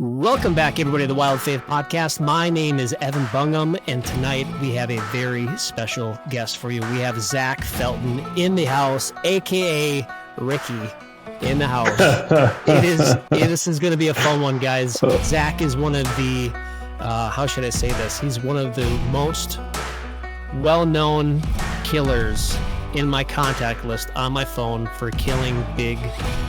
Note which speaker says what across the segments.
Speaker 1: Welcome back, everybody, to the Wild Faith Podcast. My name is Evan Bungham, and tonight we have a very special guest for you. We have Zach Felten in the house, a.k.a. Ricky, in the house. This is going to be a fun one, guys. Zach is one of the, how should I say this? He's one of the most well-known killers in my contact list on my phone for killing big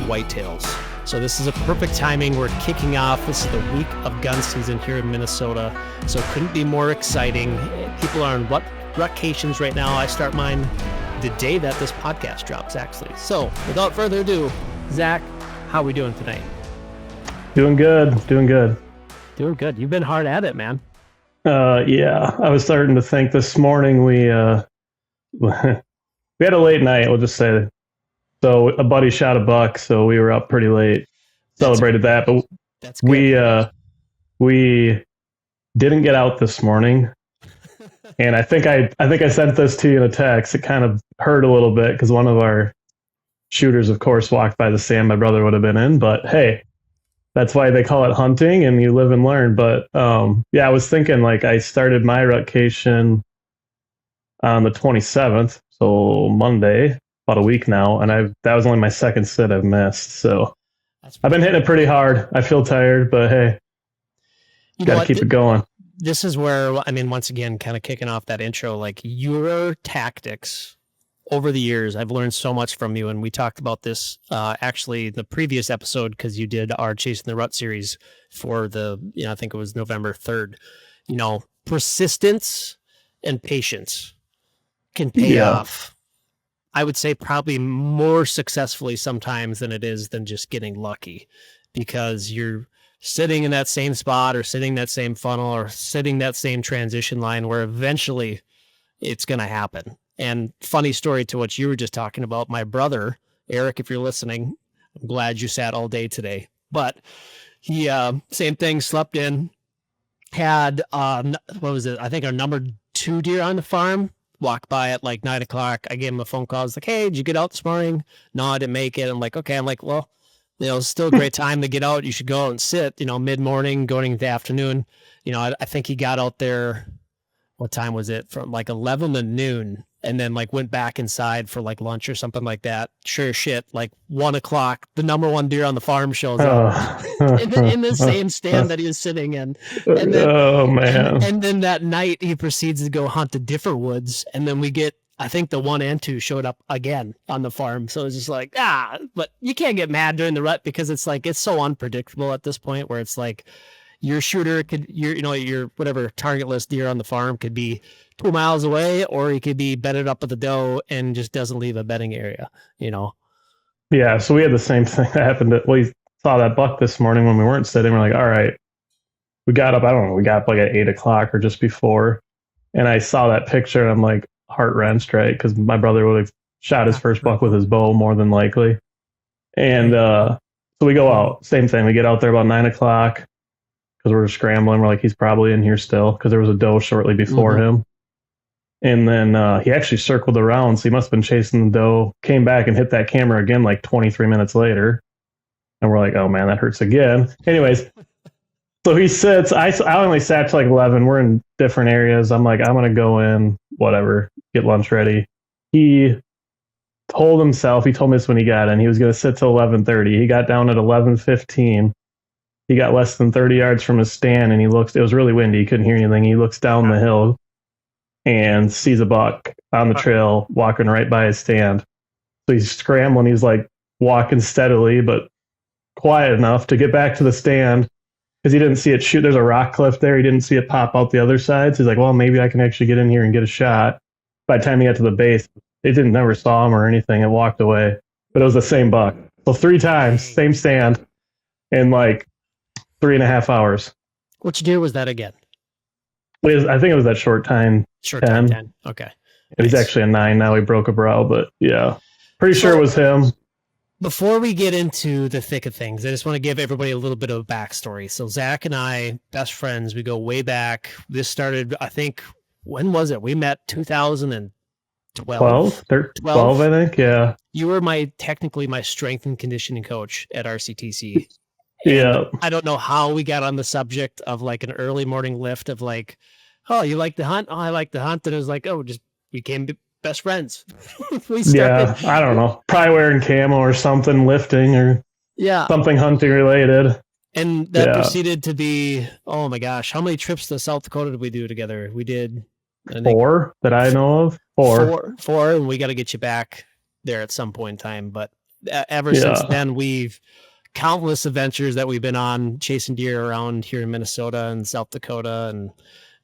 Speaker 1: whitetails. So this is a perfect timing. We're kicking off. This is the week of gun season here in Minnesota. So it couldn't be more exciting. People are on Rutcations right now. I start mine the day that this podcast drops, actually. So without further ado, Zach, how are we doing tonight?
Speaker 2: Doing good. Doing good.
Speaker 1: You've been hard at it, man.
Speaker 2: Yeah. I was starting to think this morning we had a late night, we'll just say. So a buddy shot a buck, so we were up pretty late, celebrated that. But
Speaker 1: that's good.
Speaker 2: We didn't get out this morning, and I think I sent this to you in a text. It kind of hurt a little bit because one of our shooters, of course, walked by the stand my brother would have been in. But hey, that's why they call it hunting, and you live and learn. But yeah, I was thinking like I started my Rutcation on the 27th, so Monday. About a week now, and that was only my second sit I've missed. So I've been hitting it pretty hard. I feel tired, but hey, got to keep it going.
Speaker 1: This is where, I mean, once again, kind of kicking off that intro, like your tactics over the years, I've learned so much from you. And we talked about this actually the previous episode because you did our Chasing the Rut series for I think it was November 3rd. Persistence and patience can pay off. I would say probably more successfully sometimes than it is than just getting lucky, because you're sitting in that same spot or sitting that same funnel or sitting that same transition line where eventually it's going to happen. And funny story to what you were just talking about, my brother, Eric, if you're listening, I'm glad you sat all day today, but he, same thing, slept in, had, what was it? I think our number 2 deer on the farm. Walked by at like 9 o'clock. I gave him a phone call. I was like, hey, did you get out this morning? No, I didn't make it. I'm like, okay. I'm like, well, it's still a great time to get out. You should go out and sit, mid-morning, going into the afternoon. I think he got out there, what time was it? From like 11 to noon, and then like went back inside for like lunch or something like that. Sure as shit, like 1 o'clock, the number 1 deer on the farm shows up in the same stand that he was sitting in. And then,
Speaker 2: oh man!
Speaker 1: And then that night he proceeds to go hunt the different woods, and then we get, I think the 1 and 2 showed up again on the farm. So it's just like, but you can't get mad during the rut because it's like, it's so unpredictable at this point where it's like your shooter could, your whatever target list deer on the farm could be 2 miles away, or he could be bedded up with the doe and just doesn't leave a bedding area,
Speaker 2: Yeah, so we had the same thing that happened. We saw that buck this morning when we weren't sitting. We're like, all right, we got up, we got up like at 8 o'clock or just before. And I saw that picture and I'm like heart wrenched, right? Because my brother would have shot his first buck with his bow more than likely. And so we go out, same thing. We get out there about 9 o'clock because we're scrambling. We're like, he's probably in here still because there was a doe shortly before him. And then he actually circled around, so he must have been chasing the doe, came back and hit that camera again like 23 minutes later. And we're like, oh man, that hurts again. Anyways, so he sits. I only sat till like 11. We're in different areas. I'm like, I'm going to go in, whatever, get lunch ready. He told me this when he got in, he was going to sit till 11:30. He got down at 11:15. He got less than 30 yards from his stand, and it was really windy. He couldn't hear anything. He looks down the hill and sees a buck on the trail walking right by his stand. So he's scrambling. He's like walking steadily, but quiet enough to get back to the stand because he didn't see it shoot. There's a rock cliff there. He didn't see it pop out the other side. So he's like, well, maybe I can actually get in here and get a shot. By the time he got to the base, it never saw him or anything. It walked away, but it was the same buck. So 3 times, same stand in like 3.5 hours.
Speaker 1: Which deer was that again?
Speaker 2: I think it was that short time
Speaker 1: 10. Okay.
Speaker 2: He's actually a 9 now. He broke a brow, but yeah, pretty sure it was him.
Speaker 1: Before we get into the thick of things, I just want to give everybody a little bit of a backstory. So Zach and I, best friends, we go way back. This started, I think, when was it? We met 2012.
Speaker 2: 12, I think, yeah.
Speaker 1: You were technically my strength and conditioning coach at RCTC. And
Speaker 2: Yeah.
Speaker 1: I don't know how we got on the subject of like an early morning lift of like, oh, you like to hunt? Oh, I like to hunt. And it was like, oh, just became best friends. We started.
Speaker 2: Yeah. I don't know. Probably wearing camo or something, lifting or
Speaker 1: Yeah.
Speaker 2: something hunting related.
Speaker 1: And that
Speaker 2: Yeah.
Speaker 1: proceeded to be, oh my gosh, how many trips to South Dakota did we do together? We did, I think,
Speaker 2: 4 that I know of. 4.
Speaker 1: Four, and we got to get you back there at some point in time. But ever
Speaker 2: Yeah.
Speaker 1: since then, we've countless adventures that we've been on chasing deer around here in Minnesota and South Dakota, and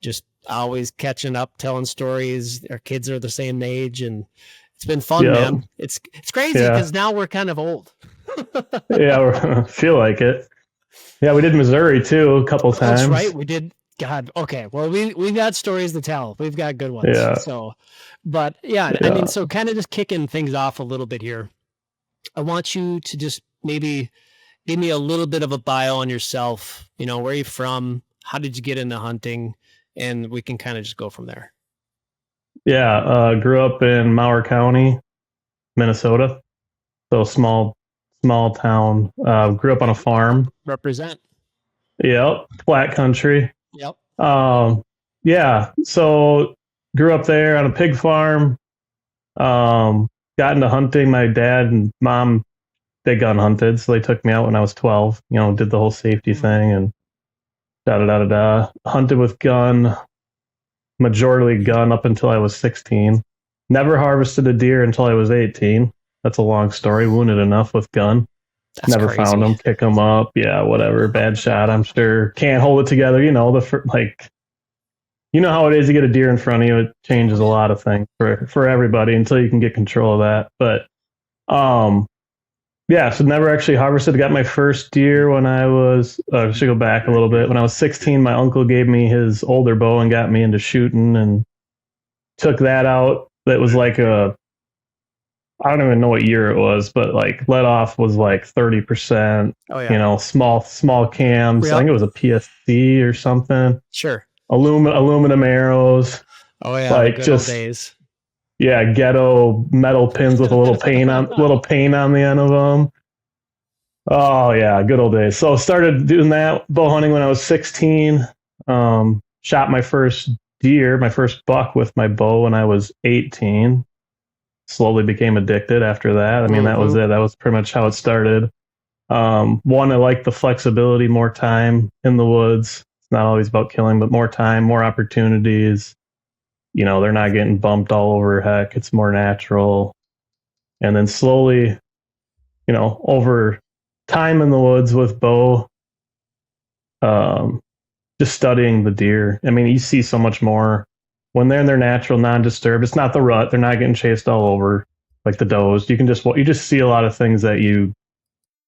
Speaker 1: just always catching up, telling stories. Our kids are the same age, and it's been fun,
Speaker 2: Yeah.
Speaker 1: man. It's crazy
Speaker 2: Yeah.
Speaker 1: because now we're kind of old.
Speaker 2: Yeah, feel like it. Yeah, we did Missouri too a couple times.
Speaker 1: That's right. We did. God. Okay. Well, we've got stories to tell. We've got good ones.
Speaker 2: Yeah.
Speaker 1: So, but yeah, I mean, so kind of just kicking things off a little bit here. I want you to just maybe give me a little bit of a bio on yourself. You know, where are you from? How did you get into hunting? And we can kind of just go from there.
Speaker 2: Yeah, grew up in Mower County, Minnesota. So small town. Grew up on a farm.
Speaker 1: Represent.
Speaker 2: Yep, flat country.
Speaker 1: Yep.
Speaker 2: Yeah. So grew up there on a pig farm. Got into hunting. My dad and mom, they gun hunted, so they took me out when I was 12. You know, did the whole safety thing and da da da da da. Hunted with gun, majority gun up until I was 16. Never harvested a deer until I was 18. That's a long story. Wounded enough with gun.
Speaker 1: That's
Speaker 2: Never
Speaker 1: crazy.
Speaker 2: found them. Kick them up. Yeah, whatever. Bad shot, I'm sure. Can't hold it together. You know, you know how it is. You get a deer in front of you, it changes a lot of things for everybody until you can get control of that. But yeah, so never actually harvested. Got my first deer when I was, I should go back a little bit. When I was 16, my uncle gave me his older bow and got me into shooting and took that out. That was like I don't even know what year it was, but like let off was like 30%.
Speaker 1: Oh yeah.
Speaker 2: You know, small cams.
Speaker 1: Yep.
Speaker 2: I think it was a PSC or something.
Speaker 1: Sure.
Speaker 2: Aluminum arrows.
Speaker 1: Oh yeah.
Speaker 2: Like
Speaker 1: good
Speaker 2: just
Speaker 1: old days.
Speaker 2: Yeah, ghetto metal pins with a little paint on the end of them. Oh yeah, good old days. So started doing that bow hunting when I was 16. Shot my first deer, my first buck with my bow when I was 18. Slowly became addicted after that. I mean, that was it. That was pretty much how it started. One, I like the flexibility, more time in the woods. It's not always about killing, but more time, more opportunities. You know, they're not getting bumped all over. Heck, it's more natural. And then slowly, you know, over time in the woods with bow, just studying the deer. I mean, you see so much more when they're in their natural, non-disturbed. It's not the rut. They're not getting chased all over like the does. You just see a lot of things that you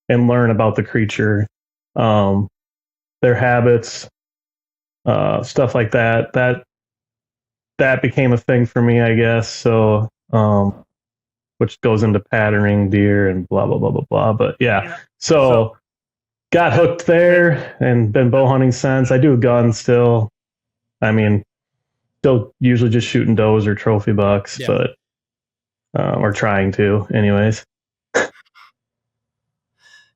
Speaker 2: and learn about the creature, their habits, stuff like that. That became a thing for me, I guess. So, which goes into patterning deer and blah, blah, blah, blah, blah. But yeah, so got hooked there and been bow hunting since. I do a gun still. I mean, still usually just shooting does or trophy bucks, but, or trying to anyways.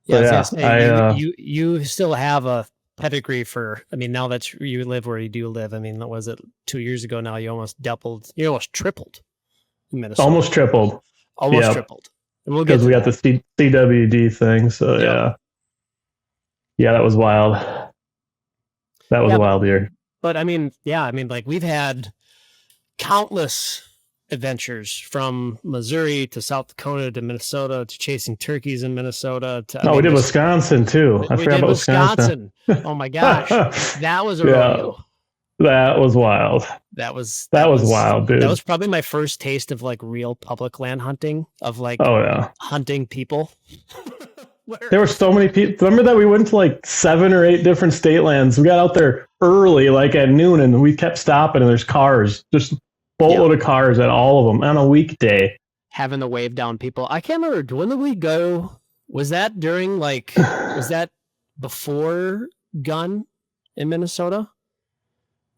Speaker 1: You still have a pedigree for, I mean, now that you live where you do live, I mean, was it 2 years ago now? You almost tripled in Minnesota.
Speaker 2: Almost tripled.
Speaker 1: Tripled. And we'll get
Speaker 2: because we got the CWD thing. So yeah, that was wild. That was a wild year.
Speaker 1: But I mean, like we've had countless adventures from Missouri to South Dakota to Minnesota to chasing turkeys in Minnesota.
Speaker 2: We did Wisconsin too. I forgot about Wisconsin.
Speaker 1: Oh my gosh, that was a rodeo.
Speaker 2: That was wild.
Speaker 1: That was
Speaker 2: wild, dude.
Speaker 1: That was probably my first taste of like real public land hunting, of like hunting people.
Speaker 2: There were so many people. Remember that we went to like 7 or 8 different state lands. We got out there early, like at noon, and we kept stopping, and there's cars, just boatload of cars at all of them on a weekday.
Speaker 1: Having to wave down people. I can't remember, when did we go? Was that during was that before gun in Minnesota?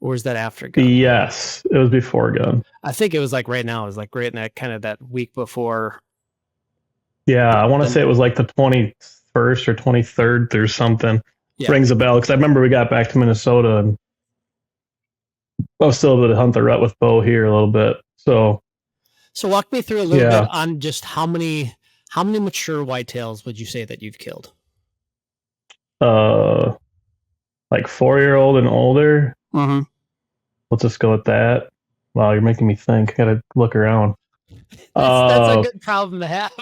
Speaker 1: Or was that after gun?
Speaker 2: Yes, it was before gun.
Speaker 1: I think it was like right now. It was like right in that kind of that week before.
Speaker 2: Yeah, I want to say it was like the 23rd 21st or 23rd or something.
Speaker 1: Yeah.
Speaker 2: Rings a bell because I remember we got back to Minnesota and I was still able to hunt the rut with bow here a little bit. So
Speaker 1: walk me through a little bit on just how many mature whitetails would you say that you've killed?
Speaker 2: Like 4-year-old and older.
Speaker 1: Mm-hmm.
Speaker 2: Let's just go with that. Wow, you're making me think. I gotta look around.
Speaker 1: That's a good problem to have.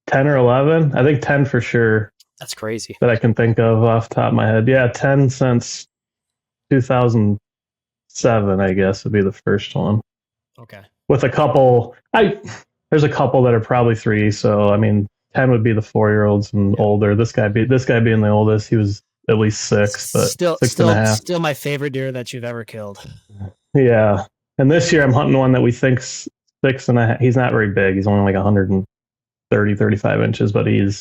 Speaker 2: 10 or 11. I think 10 for sure.
Speaker 1: That's crazy.
Speaker 2: That I can think of off the top of my head. Yeah, 10 since 2007, I guess, would be the first one.
Speaker 1: Okay.
Speaker 2: With a couple, there's a couple that are probably 3. So I mean, 10 would be the 4-year-olds and older. This guy being the oldest, he was at least 6, but
Speaker 1: still
Speaker 2: 6.5.
Speaker 1: Still my favorite deer that you've ever killed.
Speaker 2: Yeah, and this year I'm hunting one that we think's 6.5. He's not very big. He's only like 130, 35 inches, but we're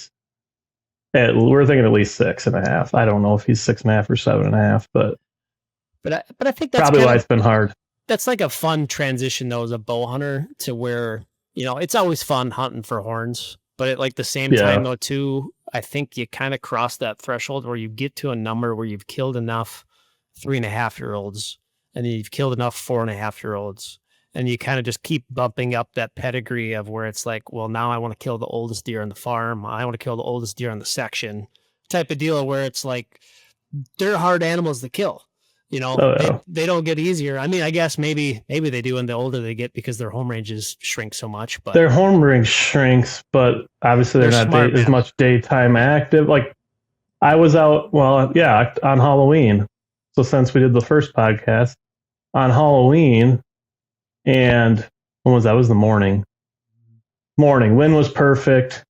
Speaker 2: thinking at least 6.5. I don't know if he's 6.5 or 7.5, but
Speaker 1: I think that's
Speaker 2: probably why it's been hard.
Speaker 1: That's like a fun transition though, as a bow hunter, to where, it's always fun hunting for horns, but at like the same time though too, I think you kind of cross that threshold where you get to a number where you've killed enough 3.5-year-olds and then you've killed enough 4.5-year-olds. And you kind of just keep bumping up that pedigree of where it's like, well, now I want to kill the oldest deer on the farm. I want to kill the oldest deer on the section type of deal, where it's like, they're hard animals to kill. They don't get easier. I mean, I guess maybe they do, and the older they get because their home ranges shrink so much. But
Speaker 2: their home range shrinks, but obviously they're not as much daytime active. Like I was out, on Halloween. So since we did the first podcast on Halloween, and when was that? It was the morning. Wind was perfect.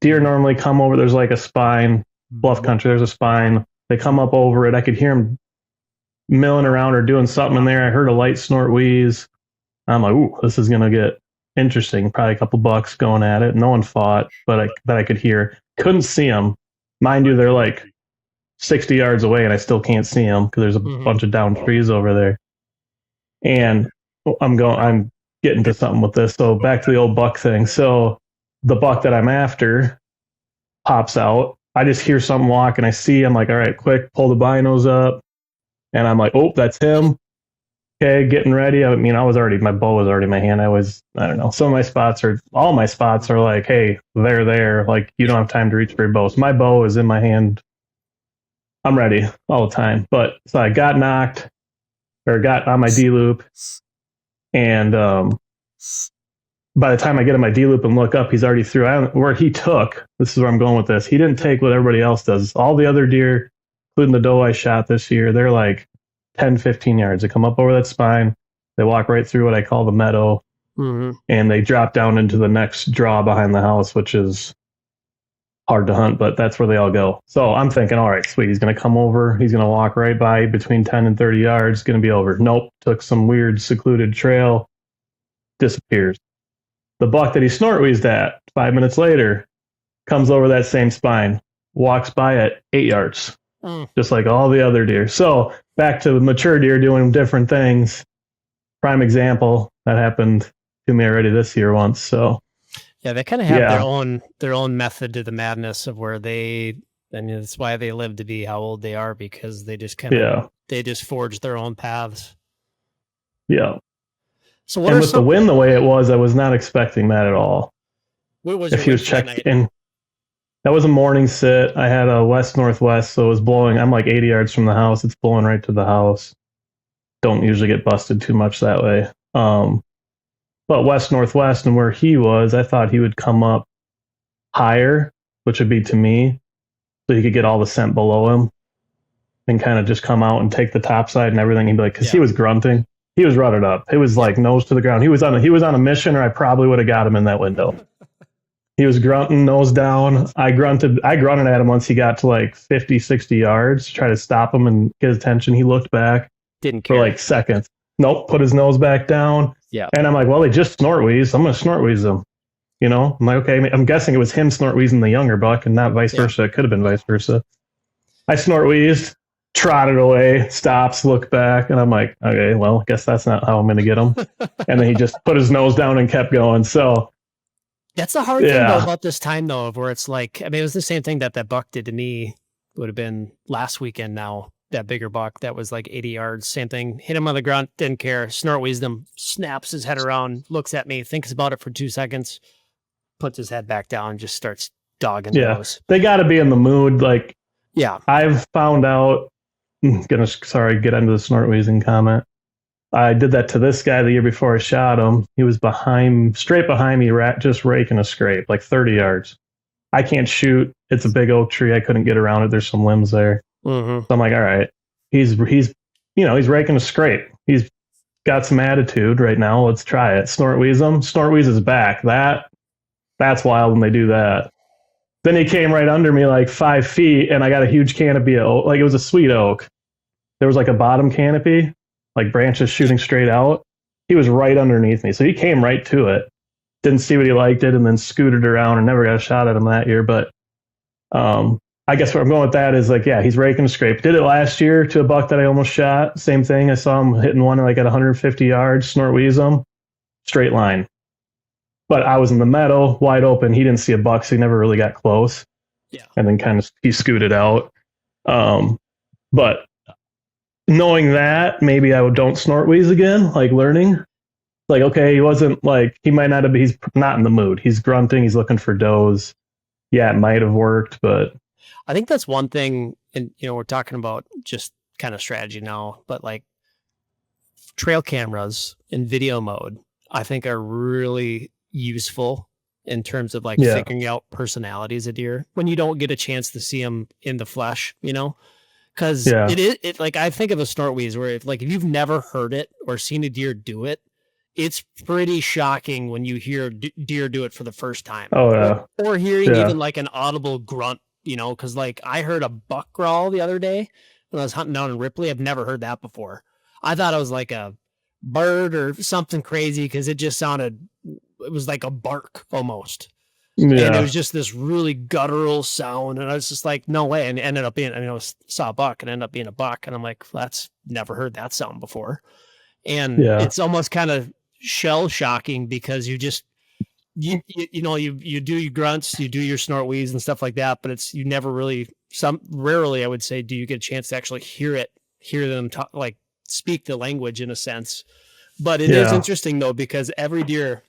Speaker 2: Deer normally come over. There's like a spine, bluff country. There's a spine. They come up over it. I could hear them milling around or doing something in there. I heard a light snort wheeze. I'm like, ooh, this is going to get interesting. Probably a couple bucks going at it. No one fought, but I could hear. Couldn't see them. Mind you, they're like 60 yards away and I still can't see them because there's a bunch of downed trees over there. And I'm getting to something with this. So back to the old buck thing. So the buck that I'm after pops out. I just hear something walk and I see, I'm like, all right, quick, pull the binos up. And I'm like, oh, that's him. Okay, getting ready. I mean, my bow was already in my hand. I don't know. All my spots are like, hey, they're there. Like, you don't have time to reach for your bow. So my bow is in my hand. I'm ready all the time. So I got knocked or got on my D-loop. And by the time I get on my D-loop and look up, he's already through. Where he took, this is where I'm going with this. He didn't take what everybody else does. All the other deer, including the doe I shot this year, they're like 10, 15 yards. They come up over that spine. They walk right through what I call the meadow. Mm-hmm. And they drop down into the next draw behind the house, which is hard to hunt, but that's where they all go. So I'm thinking, all right, sweet. He's going to come over. He's going to walk right by between 10 and 30 yards. Going to be over. Nope. Took some weird secluded trail. Disappears. The buck that he snort wheezed at 5 minutes later comes over that same spine, walks by at 8 yards, just like all the other deer. So back to the mature deer doing different things. Prime example that happened to me already this year once. So
Speaker 1: yeah, they kind of have their own method to the madness of where that's why they live to be how old they are, because they just they just forge their own paths.
Speaker 2: Yeah.
Speaker 1: So
Speaker 2: the wind the way it was, I was not expecting that at all.
Speaker 1: What was
Speaker 2: if he was checked in? That was a morning sit. I had a west-northwest, so it was blowing. I'm like 80 yards from the house. It's blowing right to the house. Don't usually get busted too much that way. But west-northwest and where he was, I thought he would come up higher, which would be to me, so he could get all the scent below him and kind of just come out and take the top side and everything. He'd be like, because he was grunting. He was rutted up. It was like nose to the ground. He was on a mission, or I probably would have got him in that window. He was grunting, nose down. I grunted at him once he got to like 50, 60 yards to try to stop him and get his attention. He looked back.
Speaker 1: Didn't care.
Speaker 2: For like seconds. Nope, put his nose back down.
Speaker 1: Yeah.
Speaker 2: And I'm like, well, they just snort wheeze. I'm going to snort wheeze them. I'm like, okay, I'm guessing it was him snort wheezing the younger buck and not vice versa. It could have been vice versa. I snort wheezed, trotted away, stops, looked back, and I'm like, okay, well, I guess that's not how I'm going to get him. And then he just put his nose down and kept going. So
Speaker 1: That's the hard thing though about this time though, of where it's like, I mean, it was the same thing that buck did to me. Would have been last weekend now. That bigger buck that was like 80 yards, same thing. Hit him on the ground, didn't care. Snort wisdom, snaps his head around, looks at me, thinks about it for 2 seconds, puts his head back down, just starts dogging nose.
Speaker 2: They got to be in the mood. Like,
Speaker 1: yeah,
Speaker 2: I've found out. Get into the snort wheezing comment. I did that to this guy the year before I shot him. He was straight behind me, just raking a scrape, like 30 yards. I can't shoot. It's a big oak tree. I couldn't get around it. There's some limbs there. So I'm like, all right, he's raking a scrape. He's got some attitude right now. Let's try it. Snort wheeze him. Snort wheeze his back. That's wild when they do that. Then he came right under me like 5 feet, and I got a huge canopy of oak. Like, it was a sweet oak. There was like a bottom canopy, like branches shooting straight out. He was right underneath me. So he came right to it. Didn't see what he liked it, and then scooted around and never got a shot at him that year. But I guess where I'm going with that is like, yeah, he's raking a scrape. Did it last year to a buck that I almost shot. Same thing. I saw him hitting one like at 150 yards, snort wheeze him, straight line. But I was in the meadow, wide open. He didn't see a buck, so he never really got close.
Speaker 1: Yeah.
Speaker 2: And then he scooted out. But knowing that, maybe I don't snort wheeze again, like learning. Like, okay, he wasn't like, he might not have, he's not in the mood. He's grunting, he's looking for does. Yeah, it might have worked, but
Speaker 1: I think that's one thing. And, we're talking about just kind of strategy now, but like trail cameras in video mode, I think are really useful in terms of like figuring out personalities of deer when you don't get a chance to see them in the flesh, because it like, I think of a snort wheeze where if you've never heard it or seen a deer do it, it's pretty shocking when you hear deer do it for the first time.
Speaker 2: Oh yeah.
Speaker 1: Or hearing even like an audible grunt, because like I heard a buck growl the other day when I was hunting down in Ripley. I've never heard that before. I thought it was like a bird or something crazy because it was like a bark almost. Yeah. And it was just this really guttural sound. And I was just like, no way. And it ended up being, saw a buck and ended up being a buck. And I'm like, that's never heard that sound before. And it's almost kind of shell shocking because you just, you do your grunts, you do your snort wheeze and stuff like that, but you never really, rarely I would say, do you get a chance to actually hear them talk, like speak the language in a sense. But it is interesting though, because every deer,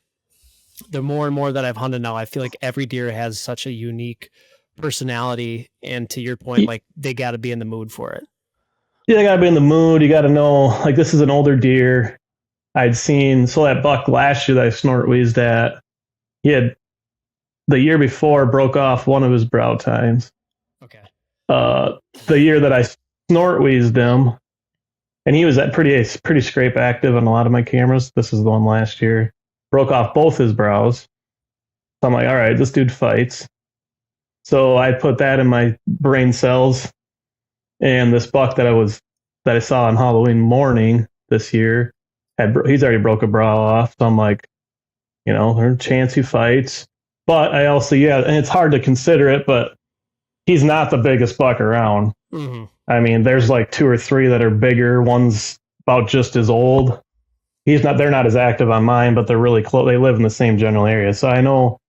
Speaker 1: the more and more that I've hunted now, I feel like every deer has such a unique personality. And to your point, like they got to be in the mood for it.
Speaker 2: Yeah, you got to be in the mood. You got to know, like, this is an older deer. I'd seen, so that buck last year that I snort wheezed at, he had, the year before, broke off one of his brow tines.
Speaker 1: Okay.
Speaker 2: The year that I snort wheezed him, and he was at pretty scrape active on a lot of my cameras. This is the one last year. Broke off both his brows. So I'm like, all right, this dude fights. So I put that in my brain cells. And this buck that I saw on Halloween morning this year, he's already broke a brow off. So I'm like, there's a chance he fights. But I also, and it's hard to consider it, but he's not the biggest buck around. Mm-hmm. I mean, there's like 2 or 3 that are bigger. One's about just as old. They're not as active on mine, but they're really close. They live in the same general area. So I know,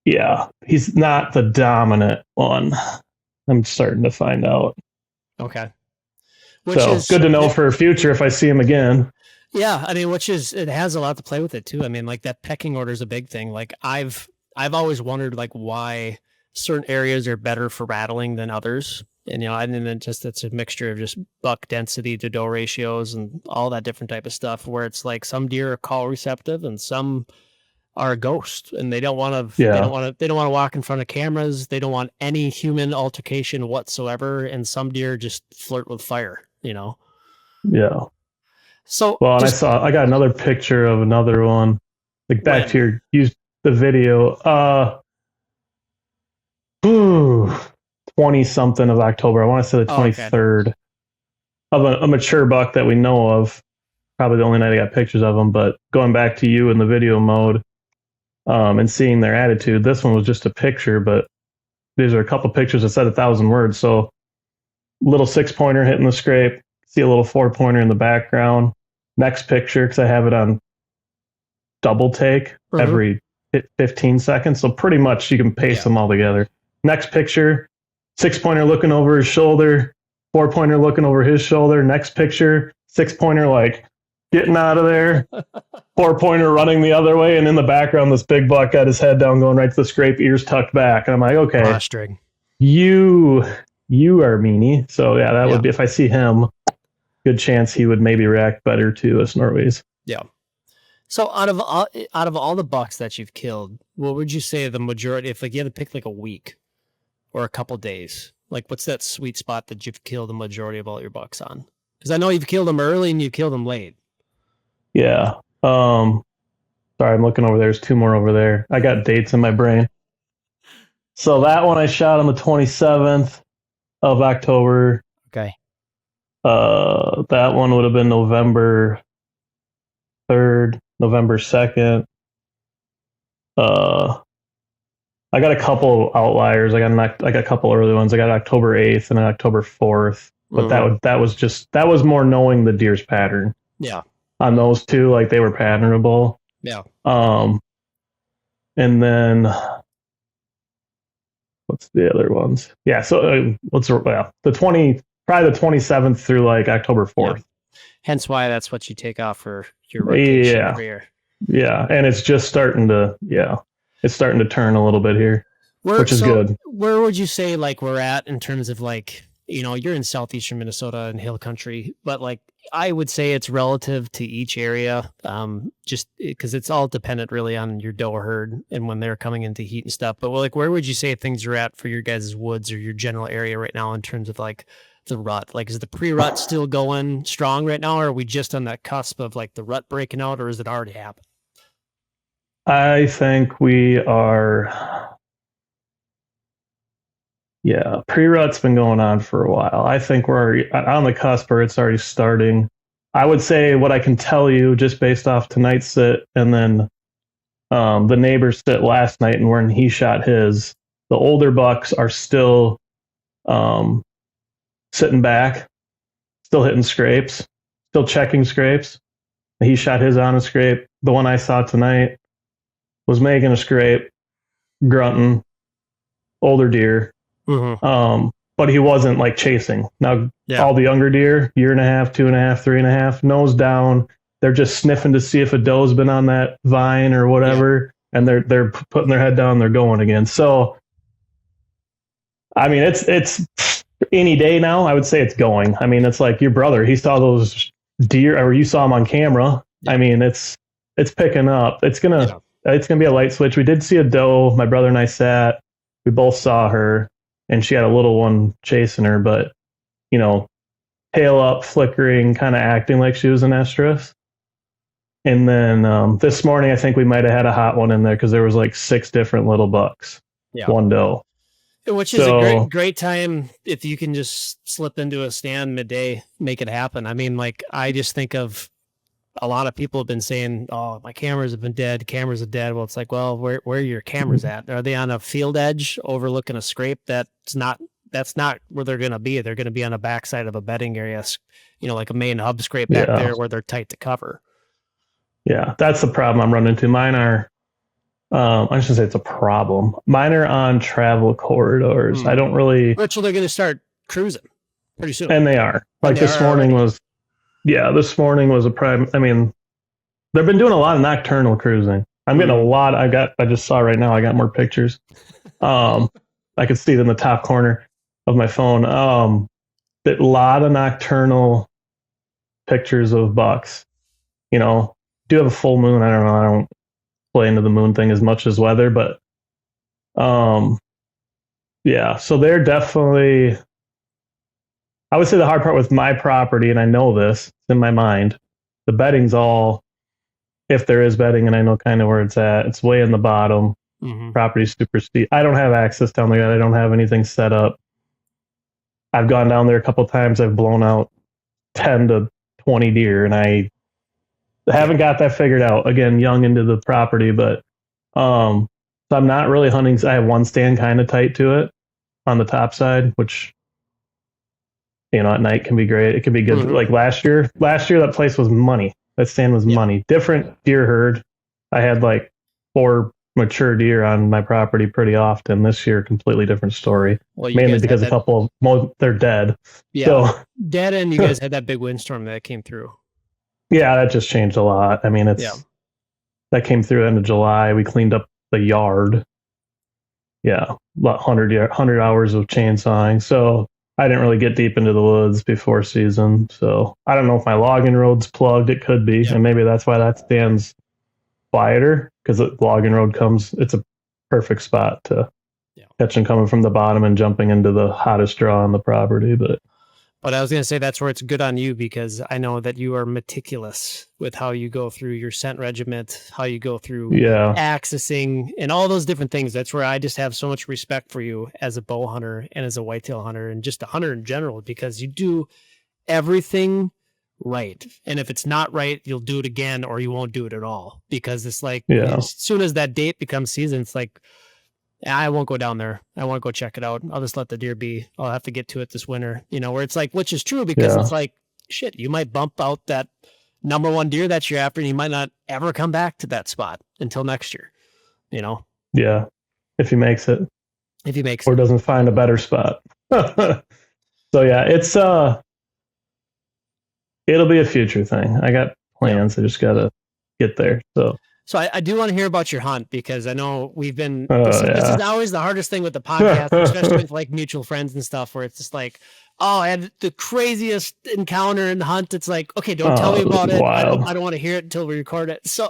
Speaker 2: he's not the dominant one. I'm starting to find out.
Speaker 1: Okay.
Speaker 2: Which is good to know for future if I see him again.
Speaker 1: Yeah, I mean, it has a lot to play with it too. I mean, like that pecking order is a big thing. Like I've always wondered like why certain areas are better for rattling than others. And and then just it's a mixture of just buck density to doe ratios and all that different type of stuff. Where it's like some deer are call receptive and some are a ghost, and they don't want to. They don't want to walk in front of cameras. They don't want any human altercation whatsoever. And some deer just flirt with fire. Yeah. So
Speaker 2: and I got another picture of another one. Like back to use the video. 20-something of October. I want to say the 23rd of a mature buck that we know of. Probably the only night I got pictures of them. But going back to you in the video mode and seeing their attitude, this one was just a picture, but these are a couple pictures that said 1,000 words. So little 6-pointer hitting the scrape. See a little 4-pointer in the background. Next picture, because I have it on double take. Mm-hmm. 15 seconds. So pretty much you can pace them all together. Next picture, 6-pointer looking over his shoulder, 4-pointer looking over his shoulder. Next picture, 6-pointer like getting out of there, 4-pointer running the other way, and in the background, this big buck got his head down, going right to the scrape, ears tucked back. And I'm like, okay,
Speaker 1: Drawstring.
Speaker 2: you are meanie. So yeah, that would be, if I see him, good chance he would maybe react better to a Snortways.
Speaker 1: Yeah. So out of all the bucks that you've killed, what would you say the majority, if like you had to pick like a week or a couple days, like what's that sweet spot that you've killed the majority of all your bucks on? Because I know you've killed them early and you've killed them late.
Speaker 2: Yeah. Sorry, I'm looking over there. There's 2 more over there. I got dates in my brain. So that one I shot on the 27th of October.
Speaker 1: Okay.
Speaker 2: That one would have been November 3rd, November 2nd. I got a couple outliers. I got a couple early ones. I got October 8th and October 4th. But that was more knowing the deer's pattern.
Speaker 1: Yeah.
Speaker 2: On those 2, like they were patternable.
Speaker 1: Yeah.
Speaker 2: And then what's the other ones? Yeah. So the 27th through like October 4th.
Speaker 1: Yeah. Hence why that's what you take off for your rotation every year.
Speaker 2: Yeah. And it's just starting to, it's starting to turn a little bit here, which is good.
Speaker 1: Where would you say like we're at in terms of like, you're in southeastern Minnesota and hill country, but like I would say it's relative to each area, just because it's all dependent really on your doe herd and when they're coming into heat and stuff. But like, where would you say things are at for your guys' woods or your general area right now in terms of like the rut? Like, is the pre-rut still going strong right now, or are we just on that cusp of like the rut breaking out, or is it already happened?
Speaker 2: I think we are. Yeah, pre-rut's been going on for a while. I think we're on the cusp or it's already starting. I would say what I can tell you just based off tonight's sit and then the neighbor's sit last night and when he shot his, the older bucks are still sitting back, still hitting scrapes, still checking scrapes. He shot his on a scrape. The one I saw tonight was making a scrape, grunting, older deer.
Speaker 1: Mm-hmm.
Speaker 2: But he wasn't like chasing. Now, all the younger deer, 1.5, 2.5, 3.5, nose down. They're just sniffing to see if a doe's been on that vine or whatever, and they're putting their head down. They're going again. So, I mean, it's any day now. I would say it's going. I mean, it's like your brother. He saw those deer, or you saw him on camera. Yeah. I mean, it's picking up. It's gonna be a light switch. We did see a doe. My brother and I sat. We both saw her. And she had a little one chasing her, but, tail up, flickering, kind of acting like she was an estrus. And then this morning, I think we might have had a hot one in there because there was like 6 different little bucks, one doe.
Speaker 1: Which is a great time if you can just slip into a stand midday, make it happen. I mean, like, I just think of a lot of people have been saying, "Oh, my cameras have been dead. Cameras are dead." Well, it's like, well, where are your cameras at? Are they on a field edge overlooking a scrape? That's not where they're going to be. They're going to be on the backside of a bedding area, like a main hub scrape back there where they're tight to cover. Yeah,
Speaker 2: that's the problem I'm running into. Mine are, I shouldn't say it's a problem. Mine are on travel corridors. I don't really.
Speaker 1: Which they're going to start cruising pretty soon.
Speaker 2: And they are. Like this morning was. Yeah, this morning was a prime. I mean, they've been doing a lot of nocturnal cruising. I'm getting a lot. I just saw right now. I got more pictures. I could see it in the top corner of my phone. A lot of nocturnal pictures of bucks. Do have a full moon. I don't know. I don't play into the moon thing as much as weather, but yeah. So they're definitely. I would say the hard part with my property, and I know this, it's in my mind, the bedding's all, if there is bedding, and I know kind of where it's at, it's way in the bottom. Property's super steep. I don't have access down there yet. I don't have anything set up. I've gone down there a couple times. I've blown out 10 to 20 deer, and I haven't got that figured out. Again, young into the property, but so I'm not really hunting. I have one stand kind of tight to it on the top side, which at night can be great. It can be good. Like last year, that place was money. That stand was money. Different deer herd. I had like 4 mature deer on my property pretty often. This year, completely different story.
Speaker 1: Well, you
Speaker 2: Mainly
Speaker 1: guys
Speaker 2: because
Speaker 1: had
Speaker 2: a couple of they're dead.
Speaker 1: yeah,
Speaker 2: So
Speaker 1: dead, and you guys had that big windstorm that came through.
Speaker 2: yeah, that just changed a lot. I mean,
Speaker 1: Yeah.
Speaker 2: that came through end of July. We cleaned up the yard. Yeah, about 100 hours of chainsawing. So I didn't really get deep into the woods before season. So I don't know if my logging road's plugged. It could be, and maybe that's why that stands quieter, because the logging road it's a perfect spot to catch them coming from the bottom and jumping into the hottest draw on the property.
Speaker 1: But I was going to say that's where it's good on you, because I know that you are meticulous with how you go through your scent regiment, how you go through accessing and all those different things. That's where I just have so much respect for you as a bow hunter and as a whitetail hunter and just a hunter in general, because you do everything right. And if it's not right, you'll do it again, or you won't do it at all, because it's like as soon as that date becomes season, it's like, I won't go down there. I won't go check it out. I'll just let the deer be. I'll have to get to it this winter, where it's like, which is true, because it's like, shit, you might bump out that number one deer that you're after, and you might not ever come back to that spot until next year,
Speaker 2: Yeah. If he makes it. Or doesn't find a better spot. So yeah, it'll be a future thing. I got plans. I just got to get there.
Speaker 1: So I do want to hear about your hunt, because I know we've been, this is always the hardest thing with the podcast, especially with like mutual friends and stuff, where it's just like, oh, I had the craziest encounter in the hunt. It's like, okay, don't tell me about it. I don't want to hear it until we record it. So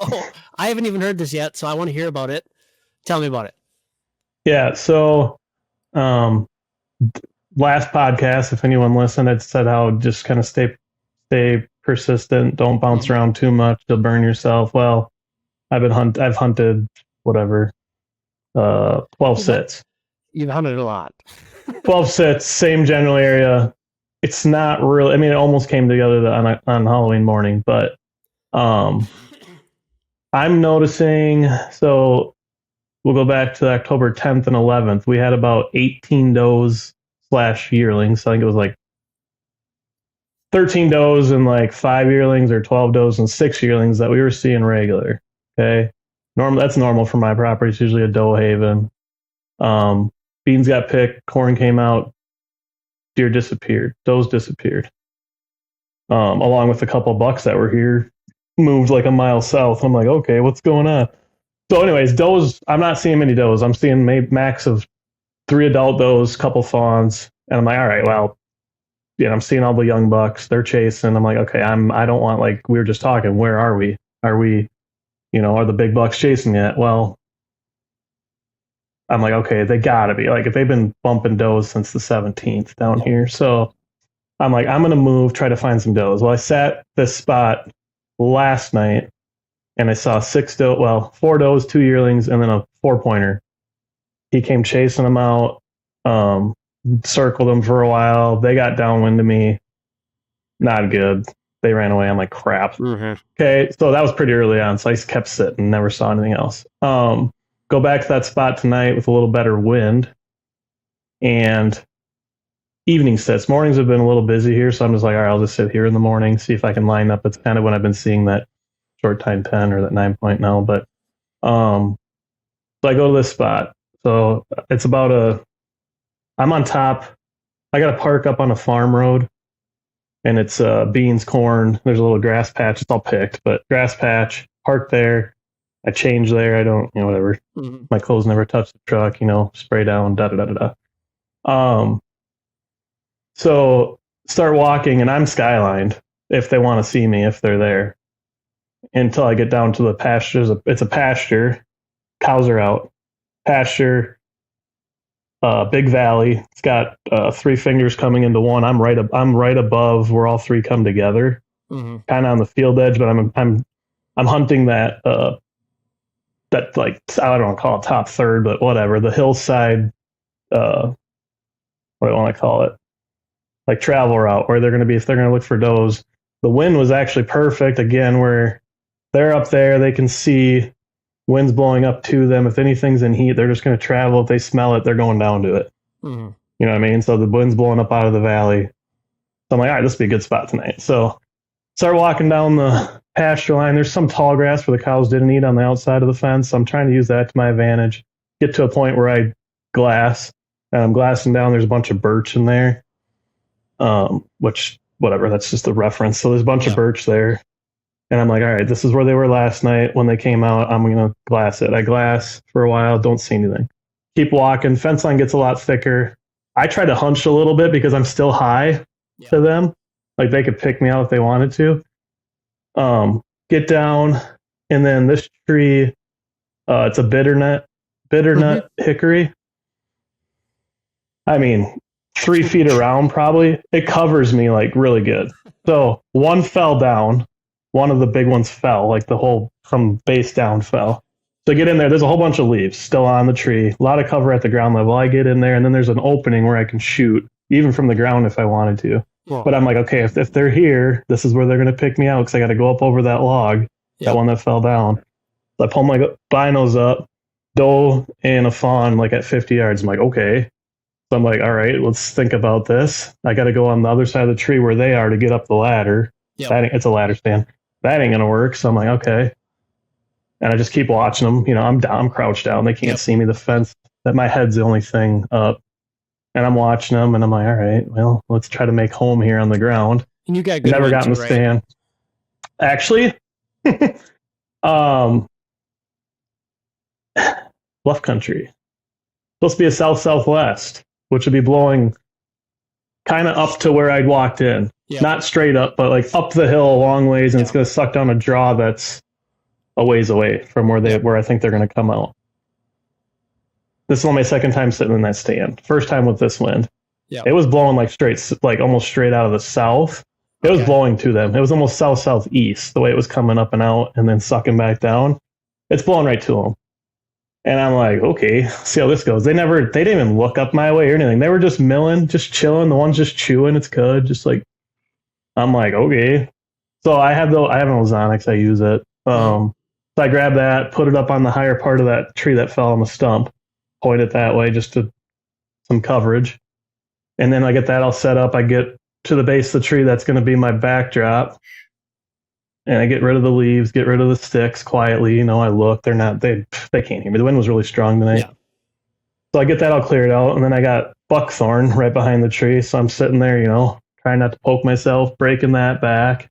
Speaker 1: I haven't even heard this yet, so I want to hear about it. Tell me about it.
Speaker 2: Yeah. So last podcast, if anyone listened, it said how just kind of stay persistent. Don't bounce around too much. You'll burn yourself. Well, I've hunted whatever, 12 sits.
Speaker 1: You've hunted a lot.
Speaker 2: 12 sits, same general area. It's not really, I mean, it almost came together on Halloween morning, but I'm noticing, so we'll go back to October 10th and 11th. We had about 18 does / yearlings. I think it was like 13 does and like 5 yearlings, or 12 does and 6 yearlings that we were seeing regular. Okay. That's normal for my property. It's usually a doe haven. Beans got picked, corn came out, deer disappeared, does disappeared. Along with a couple bucks that were here, moved like a mile south. I'm like, okay, what's going on? So anyways, does, I'm not seeing many does. I'm seeing maybe max of 3 adult does, couple fawns. And I'm like, all right, well, I'm seeing all the young bucks. They're chasing. I'm like, okay, I don't want, like we were just talking, where are we? Are we, are the big bucks chasing yet? Well, I'm like, okay, they gotta be. Like, if they've been bumping does since the 17th down here. So I'm like, I'm going to move, try to find some does. Well, I sat this spot last night and I saw 4 does, 2 yearlings, and then a 4-pointer. He came chasing them out, circled them for a while. They got downwind of me. Not good. They ran away. I'm like, crap.
Speaker 1: Mm-hmm.
Speaker 2: Okay, so that was pretty early on. So I just kept sitting, never saw anything else. Go back to that spot tonight with a little better wind. And evening sets. Mornings have been a little busy here, so I'm just like, all right, I'll just sit here in the morning, see if I can line up. It's kind of when I've been seeing that short time 10 or that 9 now. But so I go to this spot. So it's I'm on top. I got to park up on a farm road. And it's beans, corn. There's a little grass patch. It's all picked, but grass patch. Park there. I change there. I don't, whatever. Mm-hmm. My clothes never touch the truck. Spray down. So start walking, and I'm skylined if they want to see me, if they're there. Until I get down to the pastures. It's a pasture. Cows are out. Pasture. Big valley. It's got 3 fingers coming into one. I'm right above where all 3 come together. Mm-hmm. Kind of on the field edge, but I'm hunting that like, I don't want to call it top third, but whatever, the hillside. What do I want to call it? Like travel route, where they're going to be if they're going to look for does. The wind was actually perfect again, where they're up there, they can see. Wind's blowing up to them. If anything's in heat, they're just going to travel. If they smell it, they're going down to it. Mm-hmm. You know what I mean? So the wind's blowing up out of the valley. So I'm like, all right, this will be a good spot tonight. So start walking down the pasture line. There's some tall grass where the cows didn't eat on the outside of the fence. So I'm trying to use that to my advantage. Get to a point where I glass, and I'm glassing down. There's a bunch of birch in there, which, whatever, that's just a reference. So there's a bunch of birch there. And I'm like, all right, this is where they were last night when they came out. I'm going to glass it. I glass for a while, don't see anything. Keep walking. Fence line gets a lot thicker. I try to hunch a little bit because I'm still high to them. Like they could pick me out if they wanted to. Get down, and then this tree, it's a bitternut hickory. I mean, 3 feet around probably. It covers me like really good. So one fell down. One of the big ones fell, like the whole from base down fell. So I get in there, there's a whole bunch of leaves still on the tree, a lot of cover at the ground level. I get in there, and then there's an opening where I can shoot, even from the ground if I wanted to. Whoa. But I'm like, okay, if they're here, this is where they're going to pick me out because I got to go up over that log, that one that fell down. So I pull my binos up, doe and a fawn like at 50 yards. I'm like, okay. So I'm like, all right, let's think about this. I got to go on the other side of the tree where they are to get up the ladder. It's a ladder stand. That ain't gonna work. So I'm like, okay. And I just keep watching them. You know, I'm crouched down. They can't see me. The fence, that my head's the only thing up. And I'm watching them, and I'm like, all right, well, let's try to make home here on the ground.
Speaker 1: And you got good
Speaker 2: never gotten the stand. Actually, bluff country. Supposed to be a south-southwest, which would be blowing kind of up to where I'd walked in. Not straight up, but like up the hill a long ways, and it's going to suck down a draw that's a ways away from where I think they're going to come out. This is only my second time sitting in that stand. First time with this wind. It was blowing like almost straight out of the south. It was blowing to them. It was almost south-southeast, the way it was coming up and out and then sucking back down. It's blowing right to them. And I'm like, okay, see how this goes. They didn't even look up my way or anything. They were just milling, just chilling. The one's just chewing. It's good. Just like, I'm like, okay. So I have an Ozonics. I use it. So I grab that, put it up on the higher part of that tree that fell on the stump, point it that way just to some coverage. And then I get that all set up. I get to the base of the tree. That's going to be my backdrop. And I get rid of the leaves, get rid of the sticks quietly. You know, I look. They can't hear me. The wind was really strong tonight. So I get that all cleared out. And then I got buckthorn right behind the tree. So I'm sitting there, you know, trying not to poke myself, breaking that back.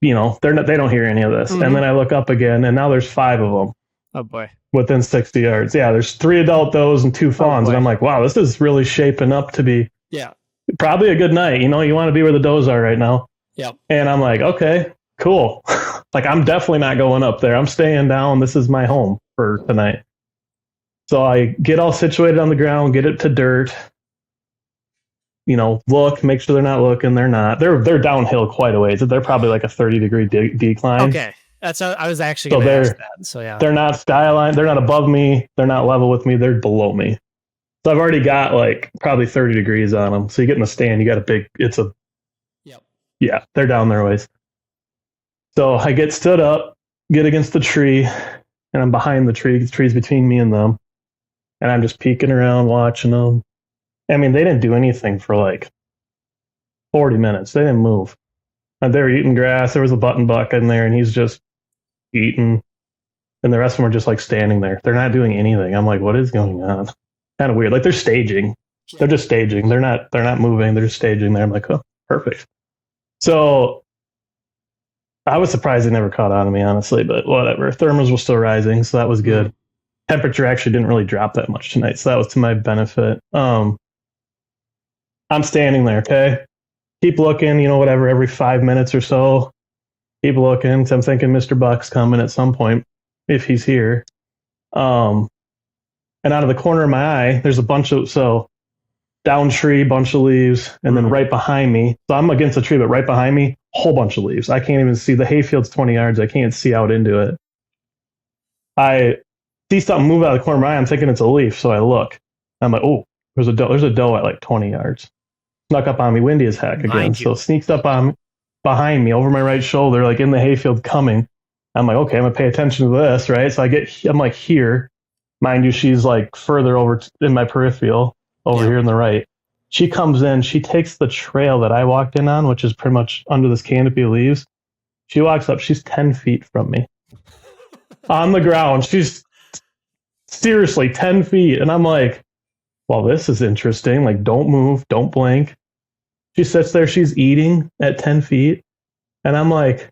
Speaker 2: You know, they don't hear any of this. And then I look up again, and now there's 5 of them.
Speaker 1: Oh, boy.
Speaker 2: Within 60 yards. Yeah, there's 3 adult does and 2 fawns. And I'm like, wow, this is really shaping up to be probably a good night. You know, you want to be where the does are right now. And I'm like, okay, cool. Like, I'm definitely not going up there. I'm staying down. This is my home for tonight. So I get all situated on the ground, get it to dirt. You know, look, make sure they're not looking. They're not. They're downhill quite a ways. They're probably like a 30-degree decline.
Speaker 1: Okay. I was actually going to ask that. So, yeah.
Speaker 2: They're not skyline. They're not above me. They're not level with me. They're below me. So I've already got like probably 30 degrees on them. So you get in the stand, you got yeah, they're down their ways. So I get stood up, get against the tree, and I'm behind the tree. The tree's between me and them. And I'm just peeking around, watching them. I mean, they didn't do anything for like 40 minutes. They didn't move. And they were eating grass. There was a button buck in there, and he's just eating. And the rest of them are just like standing there. They're not doing anything. I'm like, what is going on? Kind of weird. Like they're staging. They're just staging. They're not moving. They're just staging there. I'm like, oh, perfect. So I was surprised they never caught on to me, honestly, but whatever. Thermals were still rising, so that was good. Temperature actually didn't really drop that much tonight, so that was to my benefit. I'm standing there, okay? Keep looking, you know, whatever, every 5 minutes or so. Keep looking, 'cause I'm thinking Mr. Buck's coming at some point, if he's here. And out of the corner of my eye, there's a bunch of, down tree, bunch of leaves, and then right behind me, so I'm against the tree, but right behind me, whole bunch of leaves. I can't even see, the hayfield's 20 yards. I can't see out into it. I see something move out of the corner of my eye. I'm thinking it's a leaf, so I look. I'm like, oh, there's a doe at like 20 yards. Snuck up on me, windy as heck again. So sneaks up on behind me over my right shoulder, like in the hayfield coming. I'm like, okay, I'm gonna pay attention to this, right? So I'm like here. Mind you, she's like further over in my peripheral, over here on the right. She comes in, she takes the trail that I walked in on, which is pretty much under this canopy of leaves. She walks up. She's 10 feet from me on the ground. She's seriously 10 feet. And I'm like, well, this is interesting. Like, don't move. Don't blink. She sits there. She's eating at 10 feet. And I'm like,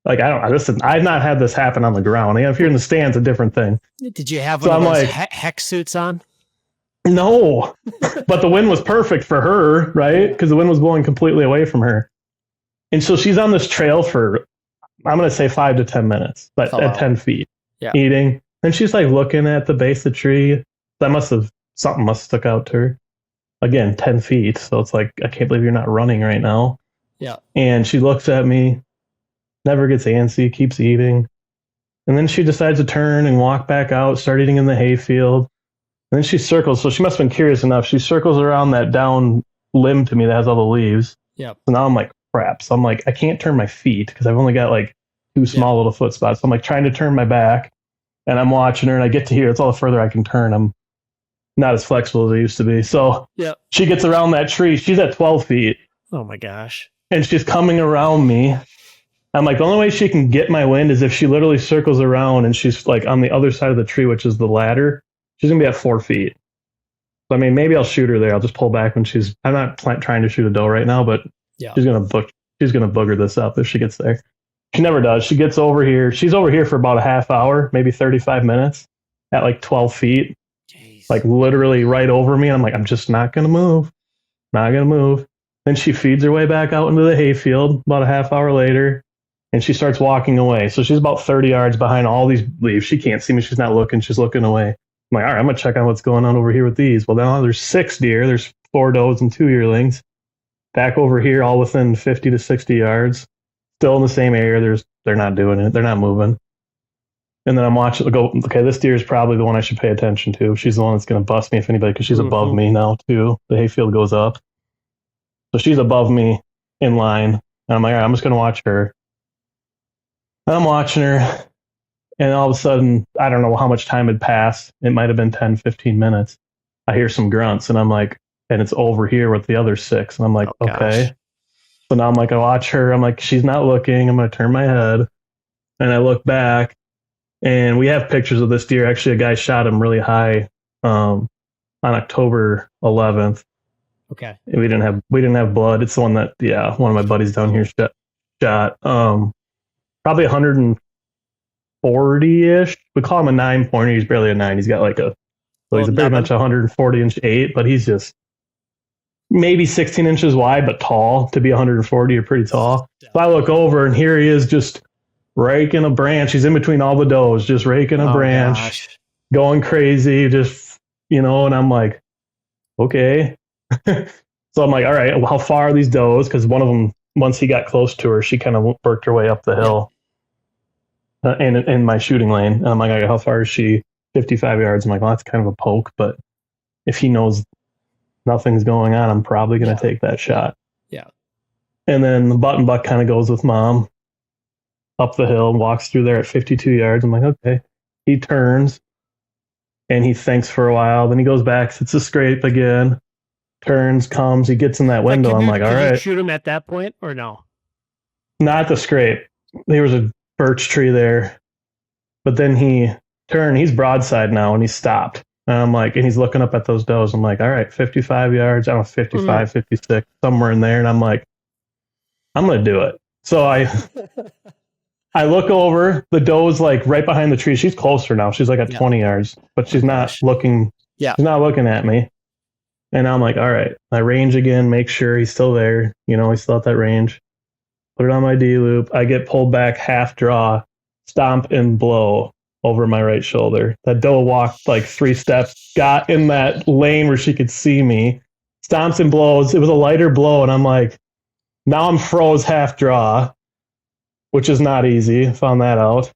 Speaker 2: listen, I've not had this happen on the ground. If you're in the stands, a different thing.
Speaker 1: Did you have one of those hex suits on?
Speaker 2: No, but the wind was perfect for her, right? Because the wind was blowing completely away from her. And so she's on this trail for, I'm going to say 5 to 10 minutes, but at 10 feet, eating. And she's like looking at the base of the tree. Something must have stuck out to her. Again, 10 feet. So it's like, I can't believe you're not running right now.
Speaker 1: Yeah.
Speaker 2: And she looks at me, never gets antsy, keeps eating. And then she decides to turn and walk back out, start eating in the hayfield. And then she circles. So she must have been curious enough. She circles around that down limb to me that has all the leaves.
Speaker 1: Yeah.
Speaker 2: So now I'm like, crap. So I'm like, I can't turn my feet because I've only got like 2 small little foot spots. So I'm like trying to turn my back and I'm watching her and I get to here. It's all the further I can turn. I'm not as flexible as I used to be. So she gets around that tree. She's at 12 feet.
Speaker 1: Oh my gosh. And
Speaker 2: she's coming around me. I'm like, the only way she can get my wind is if she literally circles around and she's like on the other side of the tree, which is the ladder. She's going to be at 4 feet. So, I mean, maybe I'll shoot her there. I'll just pull back when I'm not trying to shoot a doe right now, but she's going to booger this up if she gets there. She never does. She gets over here. She's over here for about a half hour, maybe 35 minutes at like 12 feet.
Speaker 1: Jeez.
Speaker 2: Like literally right over me. And I'm like, I'm just not going to move. Not going to move. Then she feeds her way back out into the hayfield about a half hour later. And she starts walking away. So she's about 30 yards behind all these leaves. She can't see me. She's not looking. She's looking away. I'm like, all right, I'm going to check on what's going on over here with these. Well, now there's 6 deer. There's 4 does and 2 yearlings. Back over here, all within 50 to 60 yards. Still in the same area. They're not doing it. They're not moving. And then I'm watching. Go, okay, this deer is probably the one I should pay attention to. She's the one that's going to bust me if anybody, because she's above me now, too. The hayfield goes up. So she's above me in line. And I'm like, all right, I'm just going to watch her. And I'm watching her. And all of a sudden, I don't know how much time had passed. It might have been 10, 15 minutes. I hear some grunts, and I'm like, and it's over here with the other 6. And I'm like, okay. So now I'm like, I watch her. I'm like, she's not looking. I'm going to turn my head. And I look back, and we have pictures of this deer. Actually, a guy shot him really high on October 11th.
Speaker 1: Okay.
Speaker 2: And we didn't have blood. It's the one that, one of my buddies down here shot. Probably 140-ish. We call him a 9-pointer. He's barely a 9. He's got like he's pretty much 140-inch 8, but he's just maybe 16 inches wide, but tall. To be 140, you're pretty tall. So I look over, and here he is just raking a branch. He's in between all the does, just raking a branch, going crazy, just, and I'm like, okay. So I'm like, all right, well, how far are these does? Because one of them, once he got close to her, she kind of worked her way up the hill. In my shooting lane. And I'm like, okay, how far is she? 55 yards. I'm like, well, that's kind of a poke, but if he knows nothing's going on, I'm probably going to take that shot.
Speaker 1: Yeah.
Speaker 2: And then the button buck kind of goes with mom up the hill and walks through there at 52 yards. I'm like, okay. He turns and he thinks for a while. Then he goes back, sits a scrape again, turns, comes, he gets in that window. I'm like, all right. Did
Speaker 1: you shoot him at that point or no?
Speaker 2: Not the scrape. There was a birch tree there, but then he turned. He's broadside now, and he stopped. And I'm like, and he's looking up at those does. I'm like, all right, 55 yards. I don't know, 55, 56, somewhere in there. And I'm like, I'm gonna do it. So I look over. The doe's like right behind the tree. She's closer now. She's like at 20 yards, but she's not looking.
Speaker 1: Yeah,
Speaker 2: she's not looking at me. And I'm like, all right. I range again, make sure he's still there. He's still at that range. Put it on my D loop. I get pulled back half draw, stomp and blow over my right shoulder. That doe walked like 3 steps, got in that lane where she could see me, stomps and blows. It was a lighter blow, and I'm like, now I'm froze half draw, which is not easy. Found that out.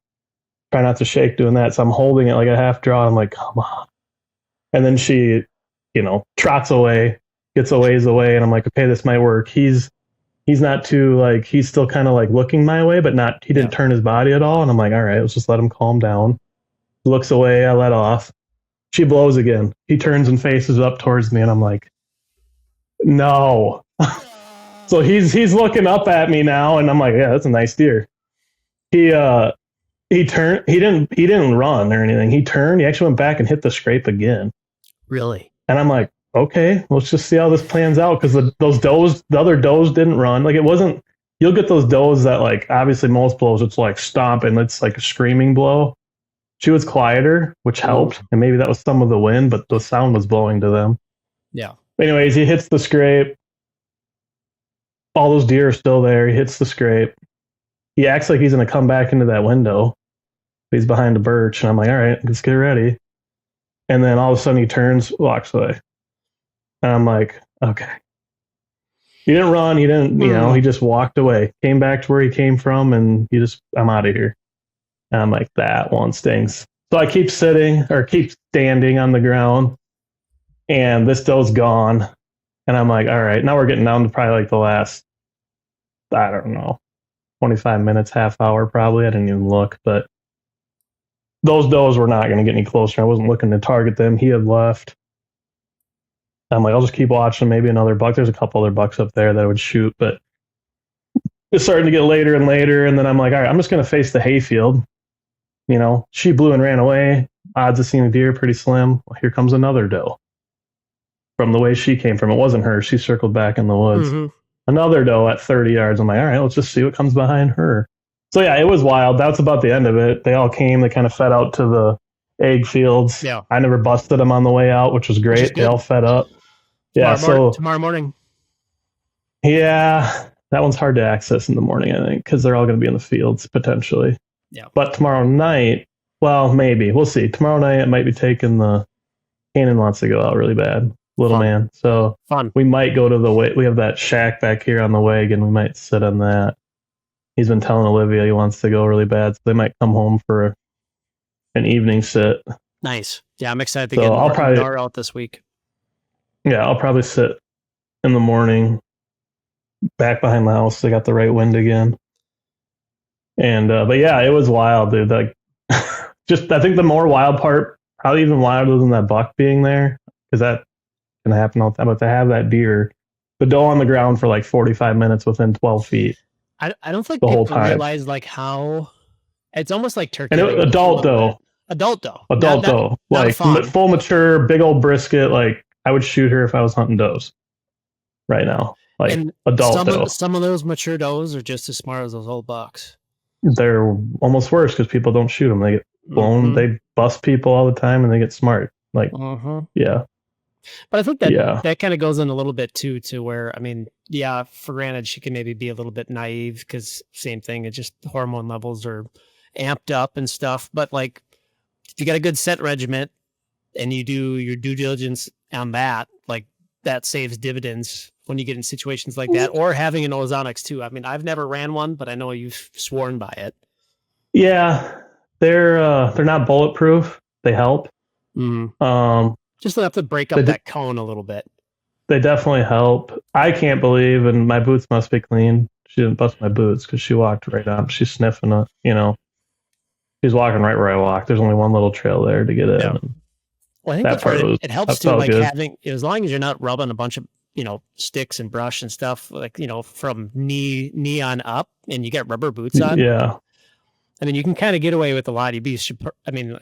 Speaker 2: Try not to shake doing that. So I'm holding it like a half draw. I'm like, come on. And then she, trots away, gets a ways away, and I'm like, okay, this might work. He's not too, he's still kind of looking my way, but he didn't turn his body at all. And I'm like, all right, let's just let him calm down. He looks away. I let off. She blows again. He turns and faces up towards me. And I'm like, no. So he's looking up at me now, and I'm like, yeah, that's a nice deer. He turned. He didn't run or anything. He turned. He actually went back and hit the scrape again.
Speaker 1: Really?
Speaker 2: And I'm like, okay, let's just see how this plans out, because the other does didn't run. Like, it wasn't. You'll get those does that, like, obviously most blows it's like stomping. It's like a screaming blow. She was quieter, which helped, and maybe that was some of the wind, but the sound was blowing to them.
Speaker 1: Yeah.
Speaker 2: Anyways, he hits the scrape. All those deer are still there. He hits the scrape. He acts like he's going to come back into that window. He's behind a birch, and I'm like, all right, let's get ready. And then all of a sudden he turns, walks away. And I'm like, okay. He didn't run. He didn't, he just walked away, came back to where he came from, and I'm out of here. And I'm like, that one stings. So I keep standing on the ground, and this doe's gone. And I'm like, all right, now we're getting down to probably like the last, I don't know, 25 minutes, half hour probably. I didn't even look, but those does were not going to get any closer. I wasn't looking to target them. He had left. I'm like, I'll just keep watching. Maybe another buck. There's a couple other bucks up there that I would shoot, but it's starting to get later and later. And then I'm like, all right, I'm just going to face the hayfield. She blew and ran away. Odds of seeing a deer pretty slim. Well, here comes another doe. From the way she came from, it wasn't her. She circled back in the woods. Mm-hmm. Another doe at 30 yards. I'm like, all right, let's just see what comes behind her. So yeah, it was wild. That's about the end of it. They all came. They kind of fed out to the egg fields.
Speaker 1: Yeah.
Speaker 2: I never busted them on the way out, which was great. They all fed up.
Speaker 1: Tomorrow morning.
Speaker 2: Yeah, that one's hard to access in the morning, I think, because they're all going to be in the fields potentially.
Speaker 1: Yeah.
Speaker 2: But tomorrow night, well, maybe. We'll see. Tomorrow night, it might be taking the Canaan wants to go out really bad. Little Fun. Man. So
Speaker 1: Fun.
Speaker 2: We might go to we have that shack back here on the wagon. We might sit on that. He's been telling Olivia he wants to go really bad, so they might come home for an evening sit.
Speaker 1: Nice. Yeah, I'm excited to get Nora out this week.
Speaker 2: Yeah, I'll probably sit in the morning back behind the house. They got the right wind again. And but yeah, it was wild, dude. Like, just I think the more wild part, probably even wilder than that buck being there, because that can happen all the time. But to have that deer, the doe on the ground for like 45 minutes within 12 feet.
Speaker 1: I don't think people realize like how it's almost like turkey.
Speaker 2: And adult doe.
Speaker 1: Adult doe.
Speaker 2: Like full mature, big old brisket. Like, I would shoot her if I was hunting does right now. Like, and adult doe.
Speaker 1: Some of those mature does are just as smart as those old bucks.
Speaker 2: They're almost worse because people don't shoot them. They get blown. Mm-hmm. They bust people all the time, and they get smart. Like, yeah.
Speaker 1: But I think that kind of goes in a little bit too, to where, I mean, yeah, for granted, she can maybe be a little bit naive because same thing. It's just the hormone levels are amped up and stuff. But like, if you got a good scent regiment and you do your due diligence on that, like, that saves dividends when you get in situations like that, or having an ozonics too. I mean, I've never ran one, but I know you've sworn by it.
Speaker 2: Yeah, they're not bulletproof. They help.
Speaker 1: Mm-hmm. Just enough to break up that cone a little bit.
Speaker 2: They definitely help. I can't believe, and my boots must be clean. She didn't bust my boots because she walked right up. She's sniffing it, She's walking right where I walked. There's only one little trail there to get in.
Speaker 1: Yeah. Well, I think that part it helps too, like good. Having, as long as you're not rubbing a bunch of, sticks and brush and stuff, like, from knee on up, and you get rubber boots on.
Speaker 2: Yeah.
Speaker 1: I mean, you can kind of get away with a lot. You'd be, I mean,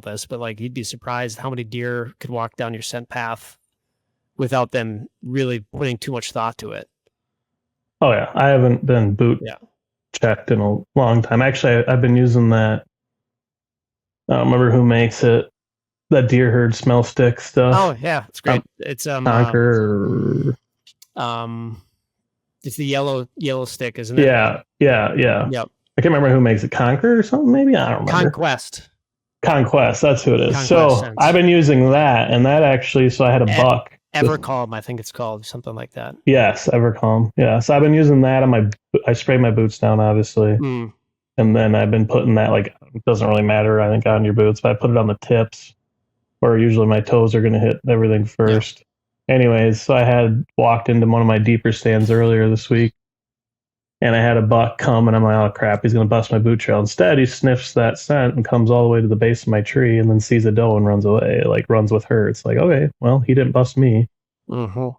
Speaker 1: this, but like, you'd be surprised how many deer could walk down your scent path without them really putting too much thought to it.
Speaker 2: Oh yeah, I haven't been boot checked in a long time. Actually, I've been using that. I don't remember who makes it. That deer herd smell stick stuff.
Speaker 1: Oh yeah, it's great. It's
Speaker 2: Conquer.
Speaker 1: It's the yellow stick, isn't it?
Speaker 2: Yeah.
Speaker 1: Yep.
Speaker 2: I can't remember who makes it. Conquer or something, maybe? I don't remember. Conquest, that's who it is. I've been using that, and that actually, so I had a buck.
Speaker 1: Evercalm, I think it's called, something like that.
Speaker 2: Yes, Evercalm. Yeah, so I've been using that on I spray my boots down, obviously. And then I've been putting that, like, it doesn't really matter, I think, on your boots, but I put it on the tips, where usually my toes are going to hit everything first. Yeah. Anyways, so I had walked into one of my deeper stands earlier this week, and I had a buck come, and I'm like, oh crap, he's going to bust my boot trail. Instead, he sniffs that scent and comes all the way to the base of my tree, and then sees a doe and runs away, like runs with her. It's like, okay, well, he didn't bust me.
Speaker 1: Mm-hmm.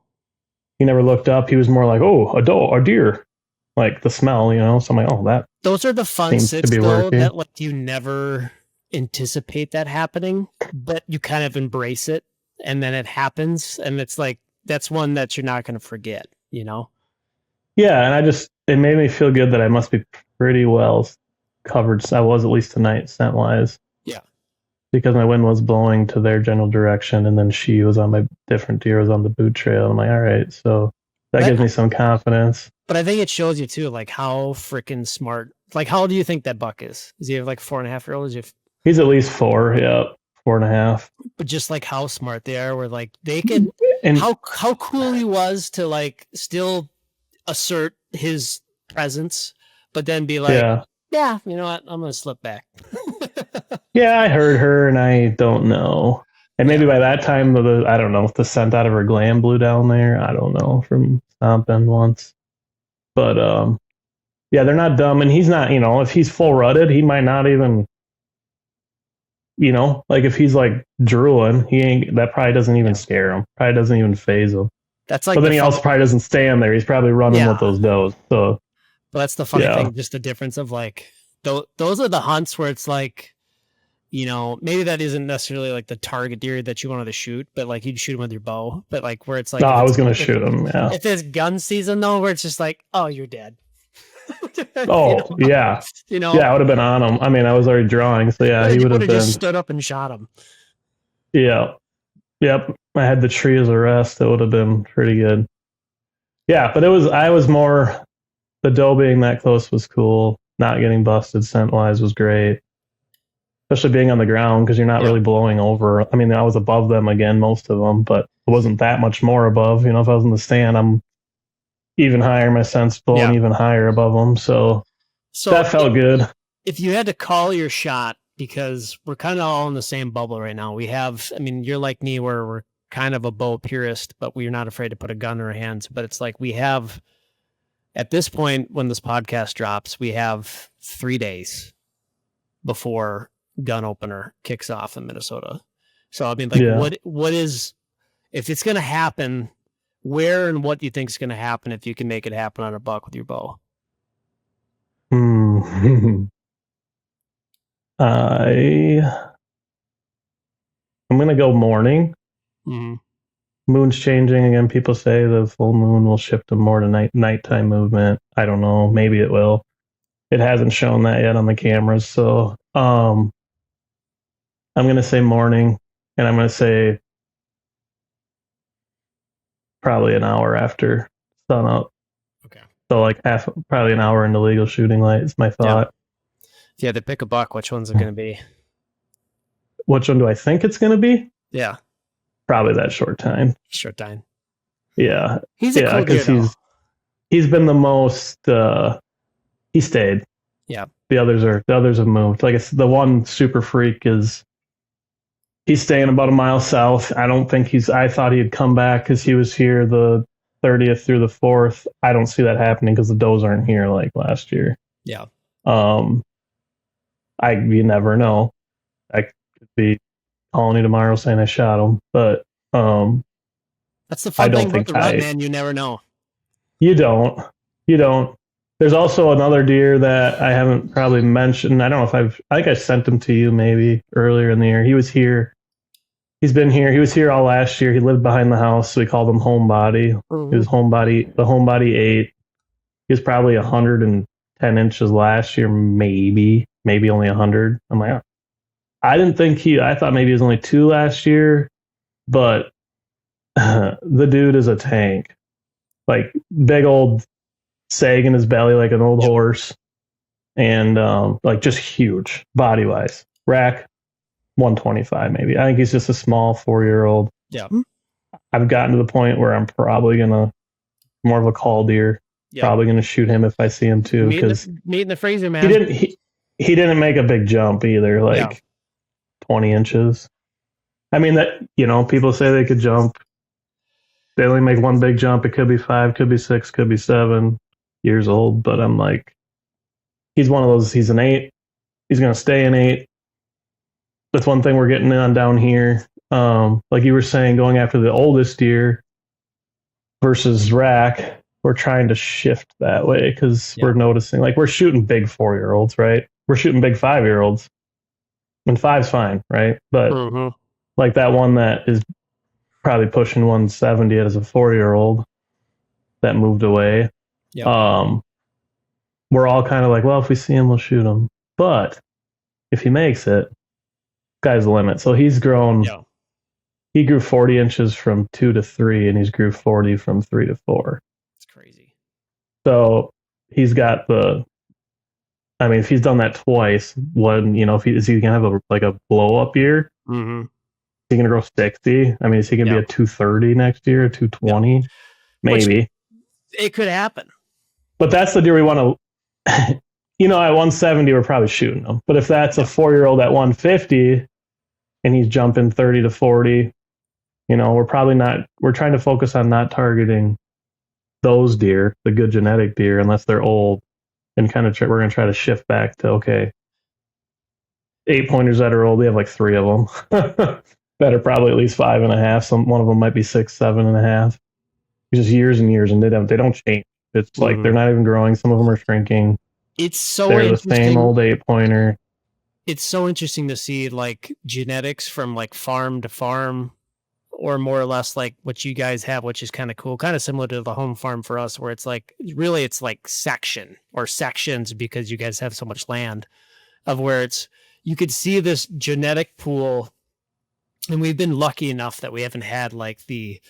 Speaker 2: He never looked up. He was more like, oh, a deer, like the smell, So I'm like, oh, that.
Speaker 1: Those are the fun
Speaker 2: seems
Speaker 1: sits,
Speaker 2: to be
Speaker 1: though,
Speaker 2: working.
Speaker 1: that like you never anticipate that happening, but you kind of embrace it, and then it happens, and it's like that's one that you're not going to forget,
Speaker 2: Yeah, and it made me feel good that I must be pretty well covered. I was at least tonight, scent wise.
Speaker 1: Yeah.
Speaker 2: Because my wind was blowing to their general direction, and then she was on my different deer was on the boot trail. I'm like, all right, so that gives me some confidence.
Speaker 1: But I think it shows you too, like how freaking smart. Like, how old do you think that buck is? Is he like 4.5-year-old?
Speaker 2: He's at least 4, yeah, 4.5.
Speaker 1: But just like how smart they are, where like they could,
Speaker 2: and
Speaker 1: how cool he was to like still assert his presence, but then be like, yeah, you know what, I'm gonna slip back.
Speaker 2: Yeah, I heard her, and I don't know. And maybe by that time, I don't know if the scent out of her gland blew down there. I don't know from stomping once. But yeah, they're not dumb, and he's not. If he's full rutted, he might not even. Like if he's like drooling, he ain't. That probably doesn't even scare him. Probably doesn't even phase him.
Speaker 1: That's like.
Speaker 2: But then he also probably doesn't stand there. He's probably running with those does. So.
Speaker 1: But that's the funny thing. Just the difference of like those are the hunts where it's like. Maybe that isn't necessarily like the target deer that you wanted to shoot, but like you'd shoot him with your bow. But like where it's like,
Speaker 2: no, I was going to shoot him. Yeah.
Speaker 1: If it's gun season though, where it's just like, oh, you're dead.
Speaker 2: Oh yeah. Yeah, I would have been on him. I mean, I was already drawing, so yeah, he would have just
Speaker 1: stood up and shot him.
Speaker 2: Yeah. Yep. I had the tree as a rest. It would have been pretty good. Yeah, but I was more, the doe being that close was cool. Not getting busted scent wise was great. Especially being on the ground because you're not really blowing over. I mean, I was above them again, most of them, but it wasn't that much more above. If I was in the stand, I'm even higher. My scent's blowing even higher above them. So that felt good.
Speaker 1: If you had to call your shot, because we're kind of all in the same bubble right now. You're like me where we're kind of a bow purist, but we're not afraid to put a gun in our hands. But it's like we have, at this point, when this podcast drops, we have 3 days before gun opener kicks off in Minnesota. So I mean, like, what is, if it's going to happen, where and what do you think is going to happen if you can make it happen on a buck with your bow?
Speaker 2: I'm going to go morning.
Speaker 1: Mm-hmm.
Speaker 2: Moon's changing again. People say the full moon will shift them more to nighttime movement. I don't know. Maybe it will. It hasn't shown that yet on the cameras. So, I'm going to say morning, and I'm going to say probably an hour after sun up.
Speaker 1: Okay.
Speaker 2: So like probably an hour into legal shooting light is my thought.
Speaker 1: Yeah. If you had to pick a buck, which one's it going to be?
Speaker 2: Which one do I think it's going to be?
Speaker 1: Yeah.
Speaker 2: Probably that short time.
Speaker 1: Short time.
Speaker 2: Yeah.
Speaker 1: He's a cool deer,
Speaker 2: he's been the most, he stayed.
Speaker 1: Yeah.
Speaker 2: The others have moved. Like it's the one super freak he's staying about a mile south. I don't think I thought he'd come back because he was here the 30th through the 4th. I don't see that happening because the does aren't here like last year.
Speaker 1: Yeah.
Speaker 2: You never know. I could be calling you tomorrow saying I shot him, but
Speaker 1: that's the fun thing about the rut, man. You never know.
Speaker 2: You don't. There's also another deer that I haven't probably mentioned. I don't know if I think I sent him to you maybe earlier in the year. He was here. He's been here. He was here all last year. He lived behind the house, so we called him Homebody. Mm-hmm. He was Homebody, the Homebody 8. He was probably 110 inches last year, maybe only 100. I'm like, I didn't think I thought maybe he was only 2 last year, but the dude is a tank. Like big old sag in his belly like an old horse, and like just huge body wise. Rack 125 maybe. I think he's just a small 4-year-old.
Speaker 1: Yeah.
Speaker 2: I've gotten to the point where I'm probably gonna more of a call deer. Yep. Probably gonna shoot him if I see him too, because
Speaker 1: meat in the freezer, man.
Speaker 2: He didn't make a big jump either, like 20 inches. I mean that people say they could jump. They only make one big jump. It could be 5, could be 6, could be 7 years old, but I'm like, he's one of those. He's an 8. He's gonna stay an 8. That's one thing we're getting on down here. Like you were saying, going after the oldest deer, versus rack, we're trying to shift that way because we're noticing, like, we're shooting big 4-year-olds, right? We're shooting big 5-year-olds, and five's fine, right? But like that one that is probably pushing 170 as a 4-year-old that moved away.
Speaker 1: Yep.
Speaker 2: We're all kind of like, well, if we see him, we'll shoot him. But if he makes it, sky's the limit. So he's grown.
Speaker 1: Yeah.
Speaker 2: He grew 40 inches from 2 to 3, and he's grew 40 from 3 to 4.
Speaker 1: It's crazy.
Speaker 2: So he's got the. I mean, if he's done that twice, is he gonna have a blow up year?
Speaker 1: Mm-hmm.
Speaker 2: Is he gonna grow 60? I mean, is he gonna be a 230 next year, a 220? Yep. Maybe.
Speaker 1: Which, it could happen.
Speaker 2: But that's the deer we want to. At 170, we're probably shooting him. But if that's a 4-year-old at 150, and he's jumping 30 to 40, we're probably not. We're trying to focus on not targeting those deer, the good genetic deer, unless they're old, and kind of we're going to try to shift back to 8-pointers that are old. We have like 3 of them that are probably at least 5.5. One of them might be 6, 7.5. Just years and years, and they don't change. It's like they're not even growing. Some of them are shrinking.
Speaker 1: It's so
Speaker 2: they're
Speaker 1: interesting.
Speaker 2: The same old 8-pointer.
Speaker 1: It's so interesting to see like genetics from like farm to farm, or more or less like what you guys have, which is kind of cool, kind of similar to the home farm for us, where it's like really it's like section or sections because you guys have so much land, of where you could see this genetic pool, and we've been lucky enough that we haven't had like the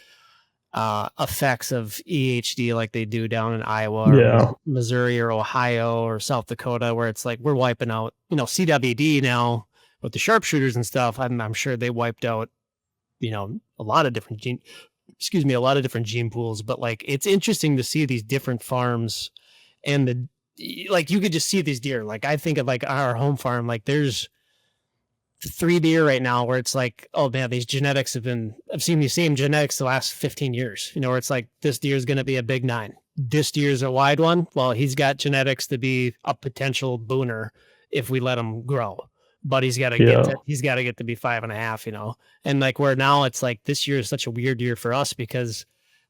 Speaker 1: effects of EHD like they do down in Iowa or Missouri or Ohio or South Dakota, where it's like we're wiping out, CWD now with the sharpshooters and stuff. I'm sure they wiped out, a lot of different gene pools. But like it's interesting to see these different farms, and you could just see these deer. Like I think of like our home farm, like there's 3 deer right now where it's like, oh man, I've seen these same genetics the last 15 years, where it's like this deer is going to be a big 9. This deer is a wide one. Well, he's got genetics to be a potential booner if we let him grow, but he's got to get to be 5.5, and like where now it's like this year is such a weird year for us because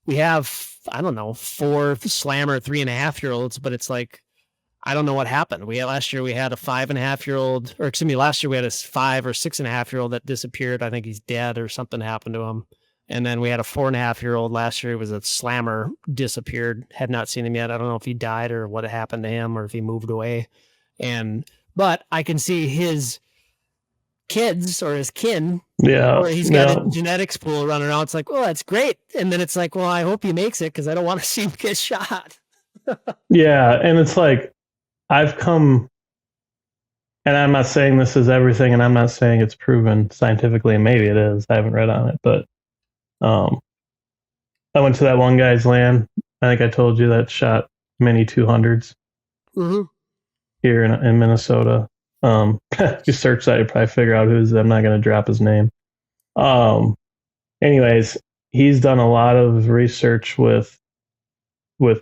Speaker 1: we have, I don't know, 4 slammer 3.5-year-olds, but it's like, I don't know what happened. Last year we had a 5.5-year-old, or excuse me, last year we had a 5 or 6.5-year-old that disappeared. I think he's dead or something happened to him. And then we had a 4.5-year-old last year. It was a slammer, disappeared. Had not seen him yet. I don't know if he died or what happened to him or if he moved away. But I can see his kids or his kin, where he's got a genetics pool running around. It's like, well, that's great. And then it's like, well, I hope he makes it because I don't want to see him get shot.
Speaker 2: Yeah, and it's like, I've come, and I'm not saying this is everything, and I'm not saying it's proven scientifically, and maybe it is. I haven't read on it, but I went to that one guy's land. I think I told you that shot mini 200s here in Minnesota. You search that, you probably figure out who's. I'm not going to drop his name. Anyways, he's done a lot of research with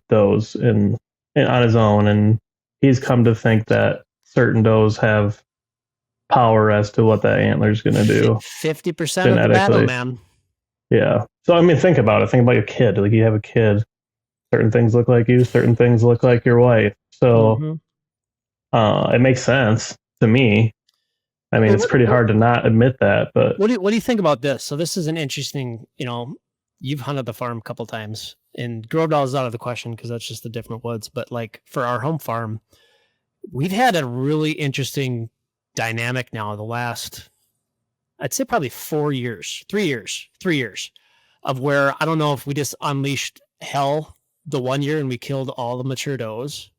Speaker 2: those and on his own, and he's come to think that certain does have power as to what that antler is going to do.
Speaker 1: 50% of the battle, man.
Speaker 2: Yeah. So, I mean, think about it. Think about your kid. Like, you have a kid. Certain things look like you. Certain things look like your wife. So, it makes sense to me. I mean, it's pretty hard to not admit that. But
Speaker 1: what do you think about this? So, this is an interesting, you've hunted the farm a couple times. And Grovedal is out of the question because that's just the different woods. But like for our home farm, we've had a really interesting dynamic now the last, I'd say probably 3 years of where I don't know if we just unleashed hell the one year and we killed all the mature does,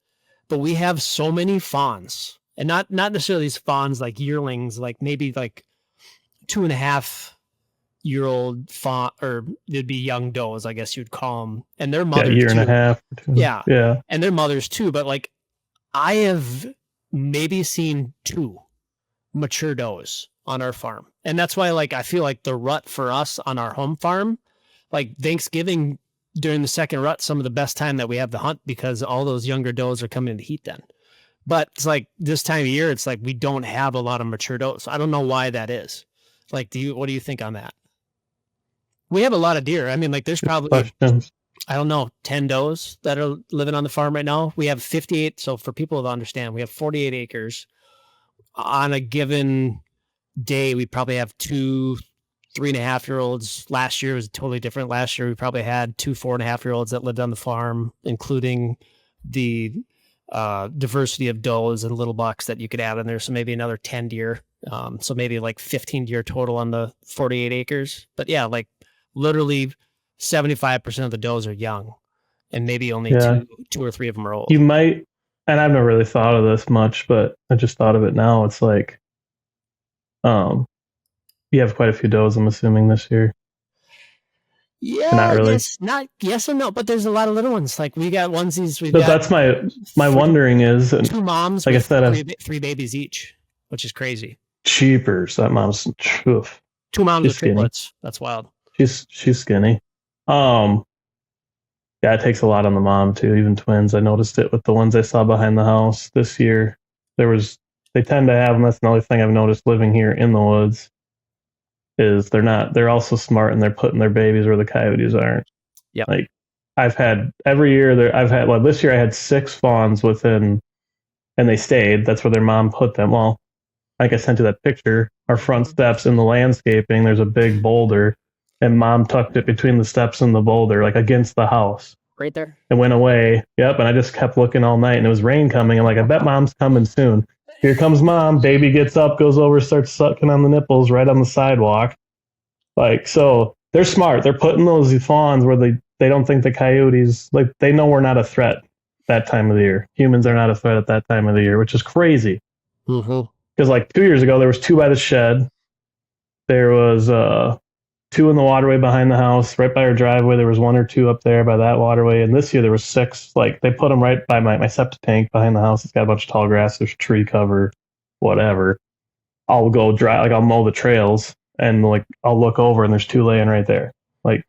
Speaker 1: but we have so many fawns, and not necessarily these fawns like yearlings, like maybe like 2.5-year-old fawn, or they'd be young does, I guess you'd call them, and their mothers,
Speaker 2: a year and a half.
Speaker 1: Yeah, and their mothers too. But like, I have maybe seen 2 mature does on our farm, and that's why like I feel like the rut for us on our home farm, like Thanksgiving during the second rut, some of the best time that we have to hunt because all those younger does are coming into heat then. But it's like this time of year, it's like we don't have a lot of mature does. I don't know why that is. Like, what do you think on that? We have a lot of deer. I mean, like there's probably, I don't know, 10 does that are living on the farm right now. We have 58. So for people to understand, we have 48 acres. On a given day, we probably have two 3.5-year-olds. Last year was totally different. Last year, we probably had two 4.5-year-olds that lived on the farm, including the diversity of does and little bucks that you could add in there. So maybe another 10 deer. So maybe like 15 deer total on the 48 acres. But yeah, like literally 75% of the does are young, and maybe only
Speaker 2: Yeah,
Speaker 1: two or three of them are
Speaker 2: you
Speaker 1: old.
Speaker 2: might, and I've never really thought of this much, but I just thought of it now. It's like, um, you have quite a few does, I'm assuming, this year. Not
Speaker 1: Yeah,
Speaker 2: really.
Speaker 1: yes, not yes and no, but there's a lot of little ones. Like we got onesies, we've
Speaker 2: But
Speaker 1: got
Speaker 2: that's my
Speaker 1: three,
Speaker 2: wondering is, and
Speaker 1: two moms
Speaker 2: like I
Speaker 1: with
Speaker 2: said, I've
Speaker 1: three babies each, which is crazy.
Speaker 2: cheapers. That mom's, oof,
Speaker 1: Two moms
Speaker 2: she's
Speaker 1: with
Speaker 2: skinny.
Speaker 1: triplets. That's wild.
Speaker 2: She's skinny. Um, yeah, it takes a lot on the mom too. Even twins. I noticed it with the ones I saw behind the house this year. There was they tend to have, and that's another thing I've noticed living here in the woods is they're also smart and they're putting their babies where the coyotes aren't.
Speaker 1: Yep.
Speaker 2: Like I've had every year there I've had like this year I had 6 fawns within and they stayed. That's where their mom put them. Well, like I sent you that picture, our front steps in the landscaping, there's a big boulder and mom tucked it between the steps and the boulder, like against the house.
Speaker 1: Right there.
Speaker 2: It went away. Yep. And I just kept looking all night and it was rain coming. I'm like, I bet mom's coming soon. Here comes mom. Baby gets up, goes over, starts sucking on the nipples right on the sidewalk. Like, so they're smart. They're putting those fawns where they don't think the coyotes, like, they know we're not a threat that time of the year. Humans are not a threat at that time of the year, which is crazy.
Speaker 1: Mm-hmm.
Speaker 2: Because, like, 2 years ago, there was 2 by the shed. There was 2 in the waterway behind the house, right by our driveway. There was 1 or 2 up there by that waterway. And this year there was 6. Like they put them right by my septic tank behind the house. It's got a bunch of tall grass. There's tree cover, whatever. I'll go dry, like I'll mow the trails and like I'll look over and there's 2 laying right there, like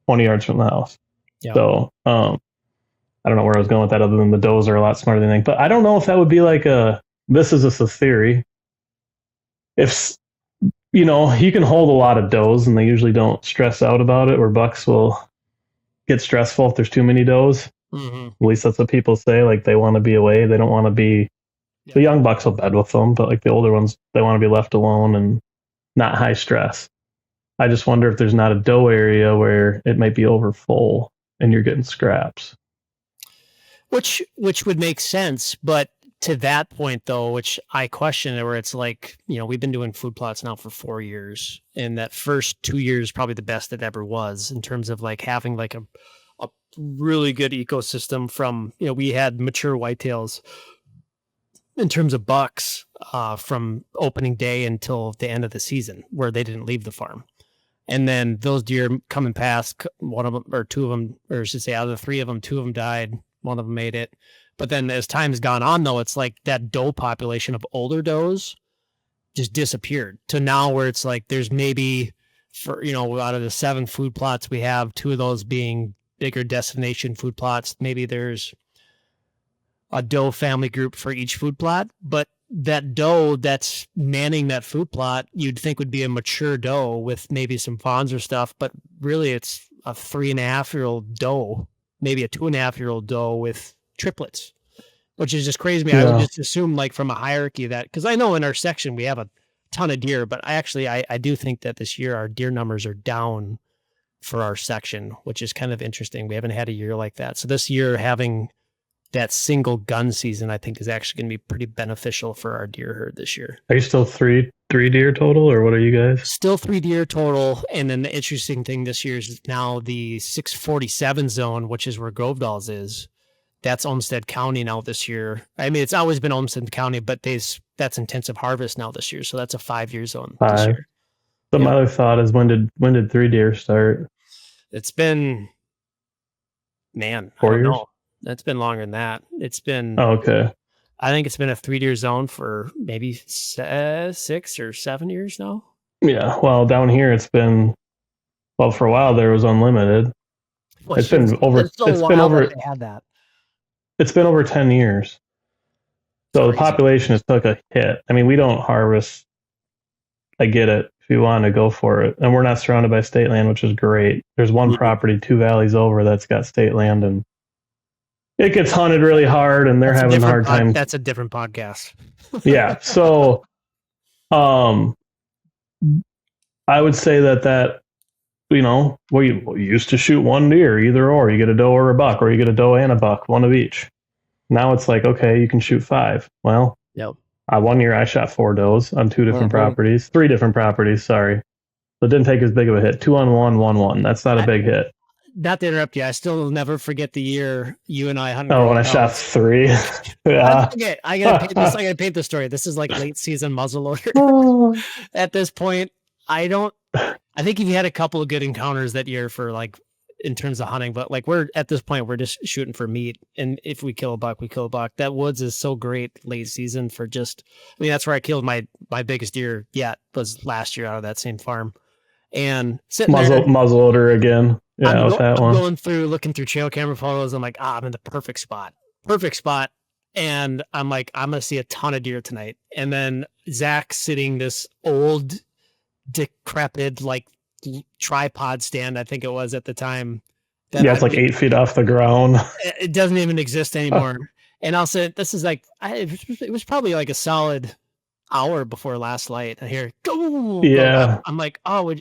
Speaker 2: 20 yards from the house.
Speaker 1: Yeah.
Speaker 2: So I don't know where I was going with that other than the does are a lot smarter than anything. But I don't know if that would be like this is just a theory. If you can hold a lot of does and they usually don't stress out about it, where bucks will get stressful if there's too many does.
Speaker 1: Mm-hmm.
Speaker 2: At least that's what people say. Like they want to be away. They don't want to be.
Speaker 1: Yeah.
Speaker 2: The young bucks will bed with them, but like the older ones, they want to be left alone and not high stress. I just wonder if there's not a doe area where it might be over full and you're getting scraps.
Speaker 1: Which would make sense, but to that point though, which I question it, where it's like, we've been doing food plots now for 4 years, and that first 2 years probably the best it ever was in terms of like having like a really good ecosystem from, we had mature whitetails in terms of bucks from opening day until the end of the season where they didn't leave the farm. And then those deer coming past, one of them or 2 of them, or I should say out of the 3 of them, 2 of them died. One of them made it. But then as time's gone on, though, it's like that doe population of older does just disappeared to now where it's like there's maybe for, out of the 7 food plots we have, 2 of those being bigger destination food plots. Maybe there's a doe family group for each food plot, but that doe that's manning that food plot, you'd think would be a mature doe with maybe some fawns or stuff, but really it's a 3.5-year-old doe, maybe a 2.5-year-old doe with triplets, which is just crazy to me. Yeah. I would just assume like from a hierarchy that, because I know in our section we have a ton of deer, but I do think that this year our deer numbers are down for our section, which is kind of interesting. We haven't had a year like that. So this year having that single gun season, I think, is actually going to be pretty beneficial for our deer herd this year.
Speaker 2: Are you still three deer total, or what are you guys?
Speaker 1: Still 3 deer total. And then the interesting thing this year is now the 647 zone, which is where Grovedal's is. That's Olmsted County now this year. I mean, it's always been Olmsted County, but that's intensive harvest now this year. So that's a 5-year zone this year.
Speaker 2: So my other thought is when did 3 deer start?
Speaker 1: It's been, man,
Speaker 2: 4 years?
Speaker 1: know. It's been longer than that. It's been.
Speaker 2: Oh, okay.
Speaker 1: I think it's been a 3-deer zone for maybe 6 or 7 years now.
Speaker 2: Yeah. Well, down here it's been. Well, for a while there was unlimited.
Speaker 1: Well,
Speaker 2: it's been over.
Speaker 1: So
Speaker 2: it's been over.
Speaker 1: They had that.
Speaker 2: It's been over 10 years. So the population has took a hit. I mean, we don't harvest. I get it. if you want to go for it. And we're not surrounded by state land, which is great. There's one property 2 valleys over that's got state land, and it gets hunted really hard, and they're having a hard time.
Speaker 1: That's a different podcast.
Speaker 2: Yeah. So, I would say that we used to shoot one deer, either or. You get a doe or a buck, or you get a doe and a buck, one of each. Now it's like, okay, you can shoot 5. Well,
Speaker 1: yep.
Speaker 2: One year I shot 4 does on 2 different properties, 3 different properties. Sorry, so it didn't take as big of a hit. 2 on 1, 1-1. That's not a big hit.
Speaker 1: Not to interrupt you, I still will never forget the year you and I hunted.
Speaker 2: Oh, when I shot 3. Yeah.
Speaker 1: Okay, I gotta paint the story. This is like late season muzzleloader. At this point, I think you've had a couple of good encounters that year for like in terms of hunting, but like we're at this point, we're just shooting for meat. And if we kill a buck, we kill a buck. That woods is so great late season for that's where I killed my biggest deer yet, was last year out of that same farm. And sitting
Speaker 2: muzzleloader again. Yeah,
Speaker 1: I'm going through, looking through trail camera photos. I'm like, I'm in the perfect spot. And I'm like, I'm going to see a ton of deer tonight. And then Zach sitting this old, decrepit, like tripod stand, I think it was at the time.
Speaker 2: It's like 8 feet off the ground.
Speaker 1: It doesn't even exist anymore. And I'll say, this is like, it was probably like a solid hour before last light. I hear, go.
Speaker 2: Yeah.
Speaker 1: I'm like, oh,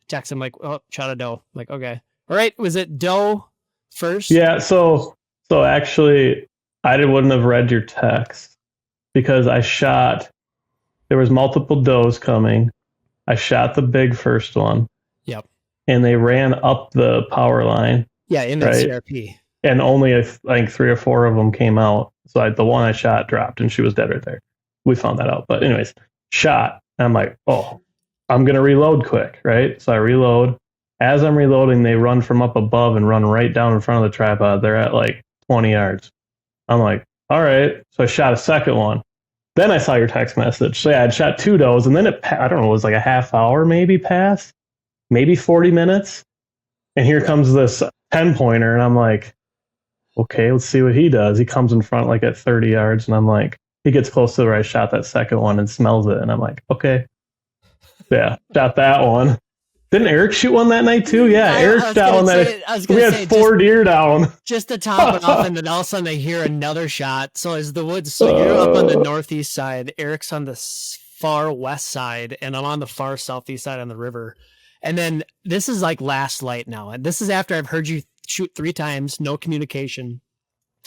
Speaker 1: Jackson, I'm like, oh, shot a doe. I'm like, okay. All right. Was it doe first?
Speaker 2: Yeah. So actually, wouldn't have read your text because there was multiple does coming. I shot the big first one.
Speaker 1: Yep.
Speaker 2: And they ran up the power line.
Speaker 1: Yeah, in the CRP.
Speaker 2: And only, I think, 3 or 4 of them came out. So the one I shot dropped and she was dead right there. We found that out. But anyways, shot. And I'm like, oh, I'm going to reload quick, right? So I reload. As I'm reloading, they run from up above and run right down in front of the tripod. They're at like 20 yards. I'm like, all right. So I shot a second one. Then I saw your text message. So yeah, I'd shot 2 does, and then I don't know, it was like a half hour maybe passed, maybe 40 minutes. And here comes this 10-pointer, and I'm like, okay, let's see what he does. He comes in front like at 30 yards, and I'm like, he gets close to where I shot that second one and smells it, and I'm like, okay. Yeah, shot that one. Didn't Eric shoot one that night too? Yeah, Eric shot one that we had 4 deer down.
Speaker 1: Just to top it off, and then all of a sudden I hear another shot. So as the woods, so you're up on the northeast side, Eric's on the far west side, and I'm on the far southeast side on the river. And then this is like last light now. And this is after I've heard you shoot 3 times, no communication.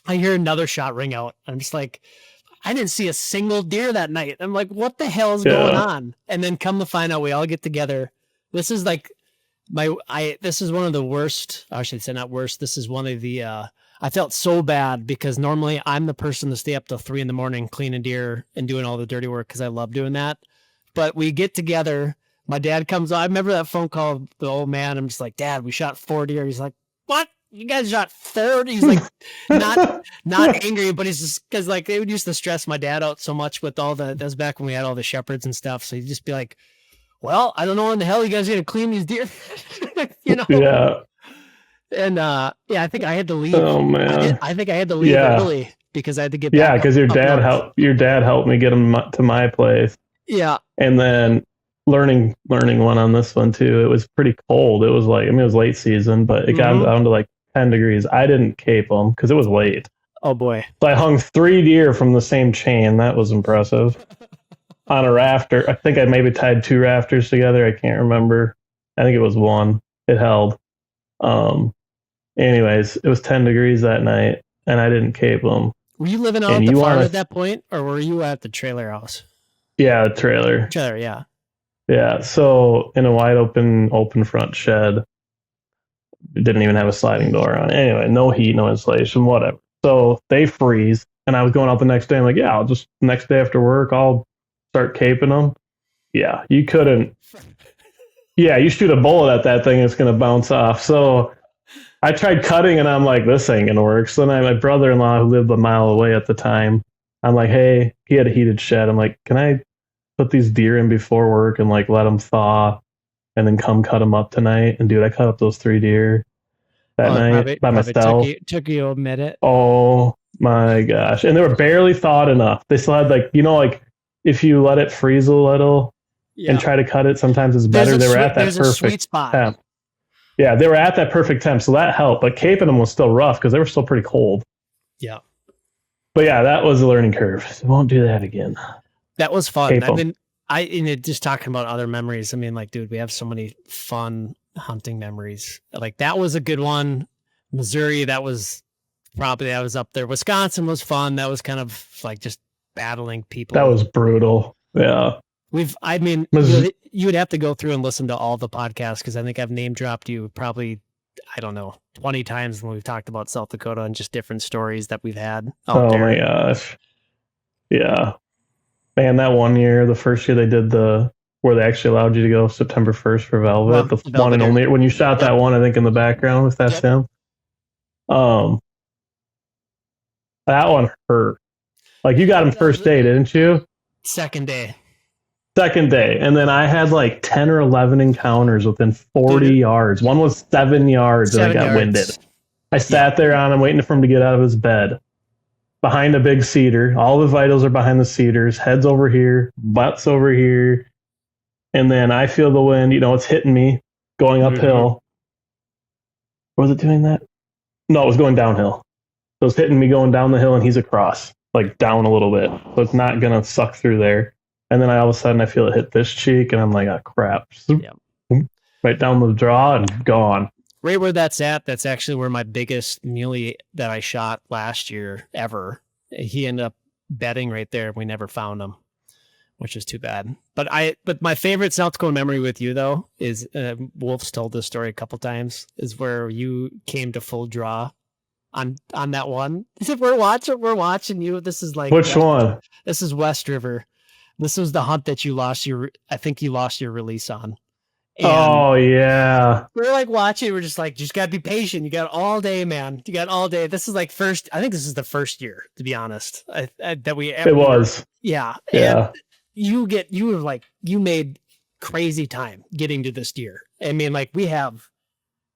Speaker 1: I hear another shot ring out. I'm just like, I didn't see a single deer that night. I'm like, what the hell is going on? And then come to find out, we all get together. This is like this is one of the worst, I should say not worst. This is one of the, I felt so bad because normally I'm the person to stay up till 3 a.m. cleaning deer and doing all the dirty work because I love doing that. But we get together. My dad comes on. I remember that phone call of the old man. I'm just like, Dad, we shot 4 deer. He's like, what? You guys shot 4? He's like, not angry, but he's just because like they would used to stress my dad out so much with all that's back when we had all the shepherds and stuff. So he'd just be like, well, I don't know when the hell you guys are going to clean these deer,
Speaker 2: Yeah.
Speaker 1: And I think I had to leave.
Speaker 2: Oh man.
Speaker 1: I think I had to leave early because I had to get back.
Speaker 2: Yeah, because your dad helped me get him to my place.
Speaker 1: Yeah.
Speaker 2: And then learning one on this one too. It was pretty cold. It was like, it was late season, but it got down to like 10 degrees. I didn't cape them because it was late.
Speaker 1: Oh boy.
Speaker 2: So I hung 3 deer from the same chain. That was impressive. On a rafter. I think I maybe tied 2 rafters together. I can't remember. I think it was 1. It held. Anyways, it was 10 degrees that night, and I didn't cape them.
Speaker 1: Were you living out at the farm at that point, or were you at the trailer house?
Speaker 2: Yeah, trailer.
Speaker 1: Trailer, yeah.
Speaker 2: Yeah, so in a wide open front shed. It didn't even have a sliding door on it. Anyway, no heat, no insulation, whatever. So they freeze, and I was going out the next day. I'm like, yeah, I'll just next day after work, I'll start caping them. Yeah, you couldn't. Yeah, you shoot a bullet at that thing, it's going to bounce off. So I tried cutting, and I'm like, this ain't going to work. So then my brother-in-law, who lived a mile away at the time, I'm like, hey, he had a heated shed. I'm like, can I put these deer in before work and like let them thaw and then come cut them up tonight? And dude, I cut up those 3 deer that night by myself.
Speaker 1: Took you a minute.
Speaker 2: Oh my gosh. And they were barely thawed enough. They still had like, like if you let it freeze a little, and try to cut it. Sometimes it's better. They were at that perfect temp. Yeah, they were at that perfect temp, so that helped. But caping them was still rough because they were still pretty cold.
Speaker 1: Yeah.
Speaker 2: But yeah, that was a learning curve. So won't do that again.
Speaker 1: That was fun. Just talking about other memories. I mean, like, dude, we have so many fun hunting memories. Like, that was a good one. Missouri, that was up there. Wisconsin was fun. That was kind of like just battling people.
Speaker 2: That was brutal. Yeah.
Speaker 1: You would have to go through and listen to all the podcasts because I think I've name dropped you probably, I don't know, 20 times when we've talked about South Dakota and just different stories that we've had out there. Oh
Speaker 2: my gosh. Yeah. Man, that one year, the first year they did where they actually allowed you to go September 1st for Velvet, the one and only, when you shot that one, I think in the background, if that's him. That one hurt. Like, you got him first day, didn't you?
Speaker 1: Second day.
Speaker 2: And then I had like 10 or 11 encounters within 40 yards. One was 7 yards and I got winded. I sat there on him waiting for him to get out of his bed. Behind a big cedar. All the vitals are behind the cedars. Head's over here. Butt's over here. And then I feel the wind. It's hitting me going uphill. Was it doing that? No, it was going downhill. So it's hitting me going down the hill and he's across. Like down a little bit. So it's not going to suck through there. And then all of a sudden I feel it hit this cheek and I'm like, oh crap. Right down the draw and gone.
Speaker 1: Right where that's at, that's actually where my biggest muley that I shot last year ever. He ended up bedding right there. We never found him, which is too bad. But my favorite South Dakota memory with you though is Wolf's told this story a couple times, is where you came to full draw on that one. He said, we're watching you. This is like
Speaker 2: which one?
Speaker 1: This is West River. This was the hunt that you lost your release on. And
Speaker 2: oh yeah.
Speaker 1: We're like watching. We're just like, just gotta be patient. You got all day, man. You got all day. This is like I think this is the first year, to be honest, that we ever.
Speaker 2: It was.
Speaker 1: Yeah. And you made crazy time getting to this deer. I mean, like we have,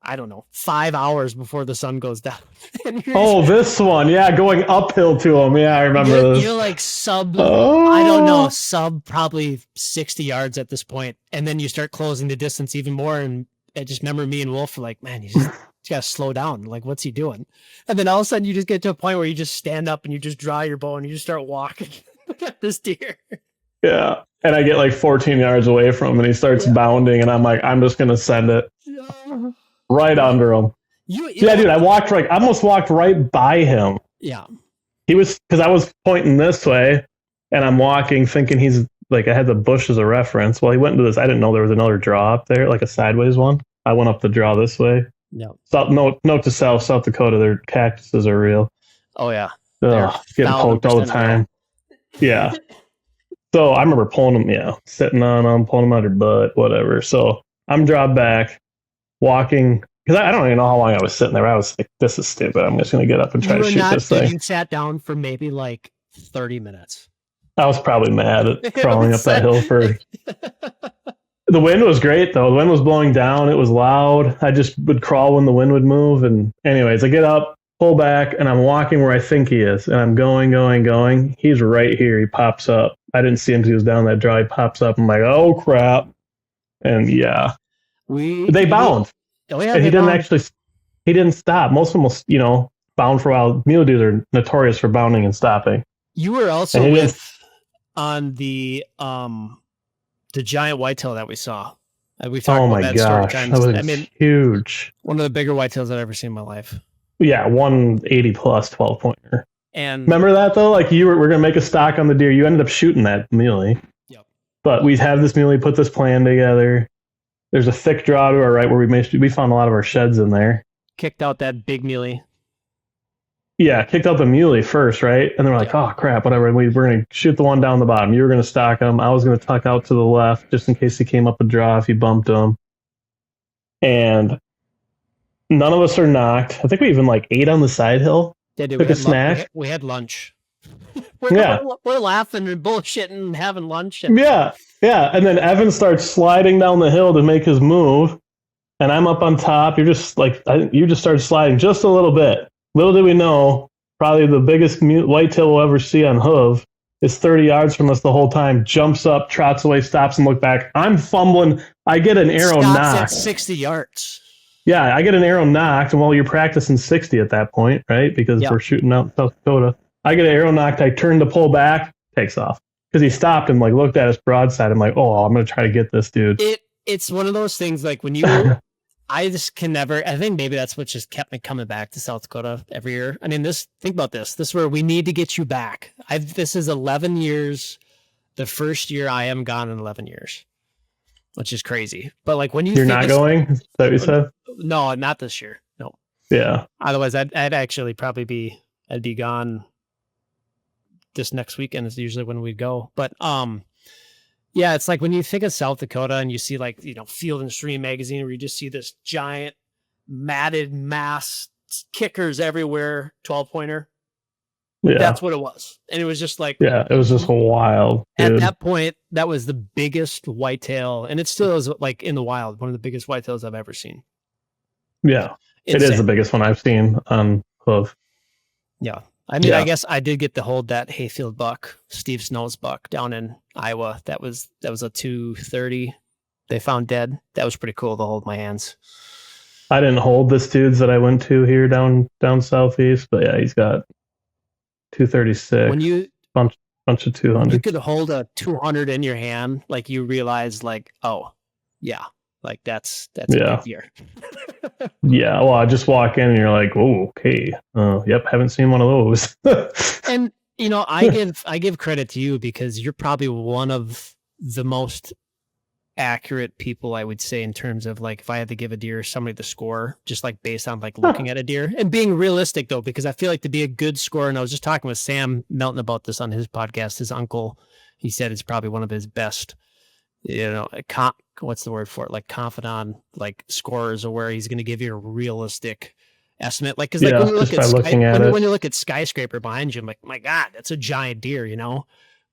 Speaker 1: I don't know, 5 hours before the sun goes down.
Speaker 2: This one. Yeah. Going uphill to him. Yeah. I remember this.
Speaker 1: You're like I don't know, probably 60 yards at this point. And then you start closing the distance even more. And I just remember me and Wolf were like, man, you just got to slow down. Like, what's he doing? And then all of a sudden you just get to a point where you just stand up and you just draw your bow and you just start walking at this deer.
Speaker 2: Yeah. And I get like 14 yards away from him and he starts bounding and I'm like, I'm just going to send it. Right under him. Dude, I almost walked right by him.
Speaker 1: Yeah.
Speaker 2: Because I was pointing this way and I'm walking thinking he's like, I had the bush as a reference. Well, he went into this. I didn't know there was another draw up there, like a sideways one. I went up the draw this way.
Speaker 1: No.
Speaker 2: Note to self, South Dakota, their cactuses are real.
Speaker 1: Oh, yeah.
Speaker 2: Getting poked all the time. Yeah. So I remember pulling them, sitting on them, pulling them out of their butt, whatever. So I'm dropped back. Walking, because I don't even know how long I was sitting there. I was like, this is stupid. I'm just going to get up and try to shoot this thing.
Speaker 1: You sat down for maybe like 30 minutes.
Speaker 2: I was probably mad at crawling up that hill for... The wind was great, though. The wind was blowing down. It was loud. I just would crawl when the wind would move. And anyways, I get up, pull back, and I'm walking where I think he is. And I'm going. He's right here. He pops up. I didn't see him because he was down that draw. He pops up. I'm like, oh, crap. And yeah. They bound. And he didn't stop. Most of them will, bound for a while. Mule deers are notorious for bounding and stopping.
Speaker 1: You were also on the giant whitetail that we saw. We've talked about that story times.
Speaker 2: That was huge.
Speaker 1: One of the bigger whitetails I've ever seen in my life.
Speaker 2: Yeah, 180 plus 12-pointer.
Speaker 1: And
Speaker 2: remember that though? Like we're gonna make a stock on the deer. You ended up shooting that muley.
Speaker 1: Yep.
Speaker 2: But we have this muley, put this plan together. There's a thick draw to our right where we found a lot of our sheds in there.
Speaker 1: Kicked out that big muley.
Speaker 2: Yeah, kicked out the muley first, right? And then we're like, oh crap, whatever. We're gonna shoot the one down the bottom. You were gonna stalk him. I was gonna tuck out to the left just in case he came up a draw if he bumped him. And none of us are knocked. I think we even ate on the side hill.
Speaker 1: Yeah, dude,
Speaker 2: took a snack.
Speaker 1: We had lunch. We're laughing and bullshitting and having lunch.
Speaker 2: Yeah. And then Evan starts sliding down the hill to make his move, and I'm up on top. You just started sliding just a little bit. Little did we know, probably the biggest whitetail we'll ever see on hoof. is 30 yards from us the whole time, jumps up, trots away, stops and look back. I'm fumbling. I get an arrow
Speaker 1: Stops
Speaker 2: knocked.
Speaker 1: at 60 yards.
Speaker 2: Yeah, I get an arrow knocked, and while you're practicing 60 at that point, right? Because we're shooting out in South Dakota. I get an arrow knocked. I turn to pull back, takes off. Because he stopped and like looked at his broadside. I'm like, oh, I'm going to try to get this dude.
Speaker 1: It's one of those things like when you, I just can never, I think maybe that's what just kept me coming back to South Dakota every year. I mean, think about this. This is where we need to get you back. This is 11 years, the first year I am gone in 11 years, which is crazy. But like when you're
Speaker 2: not going, is that what you said?
Speaker 1: No, not this year. No.
Speaker 2: Yeah.
Speaker 1: Otherwise I'd actually probably I'd be gone this next weekend is usually when we'd go. But yeah, it's like when you think of South Dakota and you see like, Field and Stream magazine where you just see this giant matted mass kickers everywhere, 12-pointer. Yeah. That's what it was. And it was just like,
Speaker 2: yeah, it was just wild.
Speaker 1: Dude. At that point, that was the biggest whitetail, and it still is like in the wild, one of the biggest whitetails I've ever seen.
Speaker 2: Yeah. Insane. It is the biggest one I've seen on hoof.
Speaker 1: Yeah. I mean, I guess I did get to hold that hayfield buck, Steve Snow's buck down in Iowa. That was a 230 they found dead. That was pretty cool to hold in my hands.
Speaker 2: I didn't hold this dude's that I went to here down southeast, but yeah, he's got 236.
Speaker 1: When you
Speaker 2: bunch of 200.
Speaker 1: You could hold a 200 in your hand, like you realize like, oh, yeah. Like that's a big deer.
Speaker 2: Yeah, well, I just walk in and you're like, oh, okay, yep, haven't seen one of those.
Speaker 1: And I give credit to you because you're probably one of the most accurate people, I would say, in terms of like if I had to give a deer somebody the score, just like based on like looking at a deer and being realistic though, because I feel like to be a good scorer, and I was just talking with Sam Melton about this on his podcast. His uncle, he said it's probably one of his best. What's the word for it? Like confidant, like scorers, or where he's going to give you a realistic estimate. Like, because like when you look at skyscraper behind you, I'm like, my God, that's a giant deer,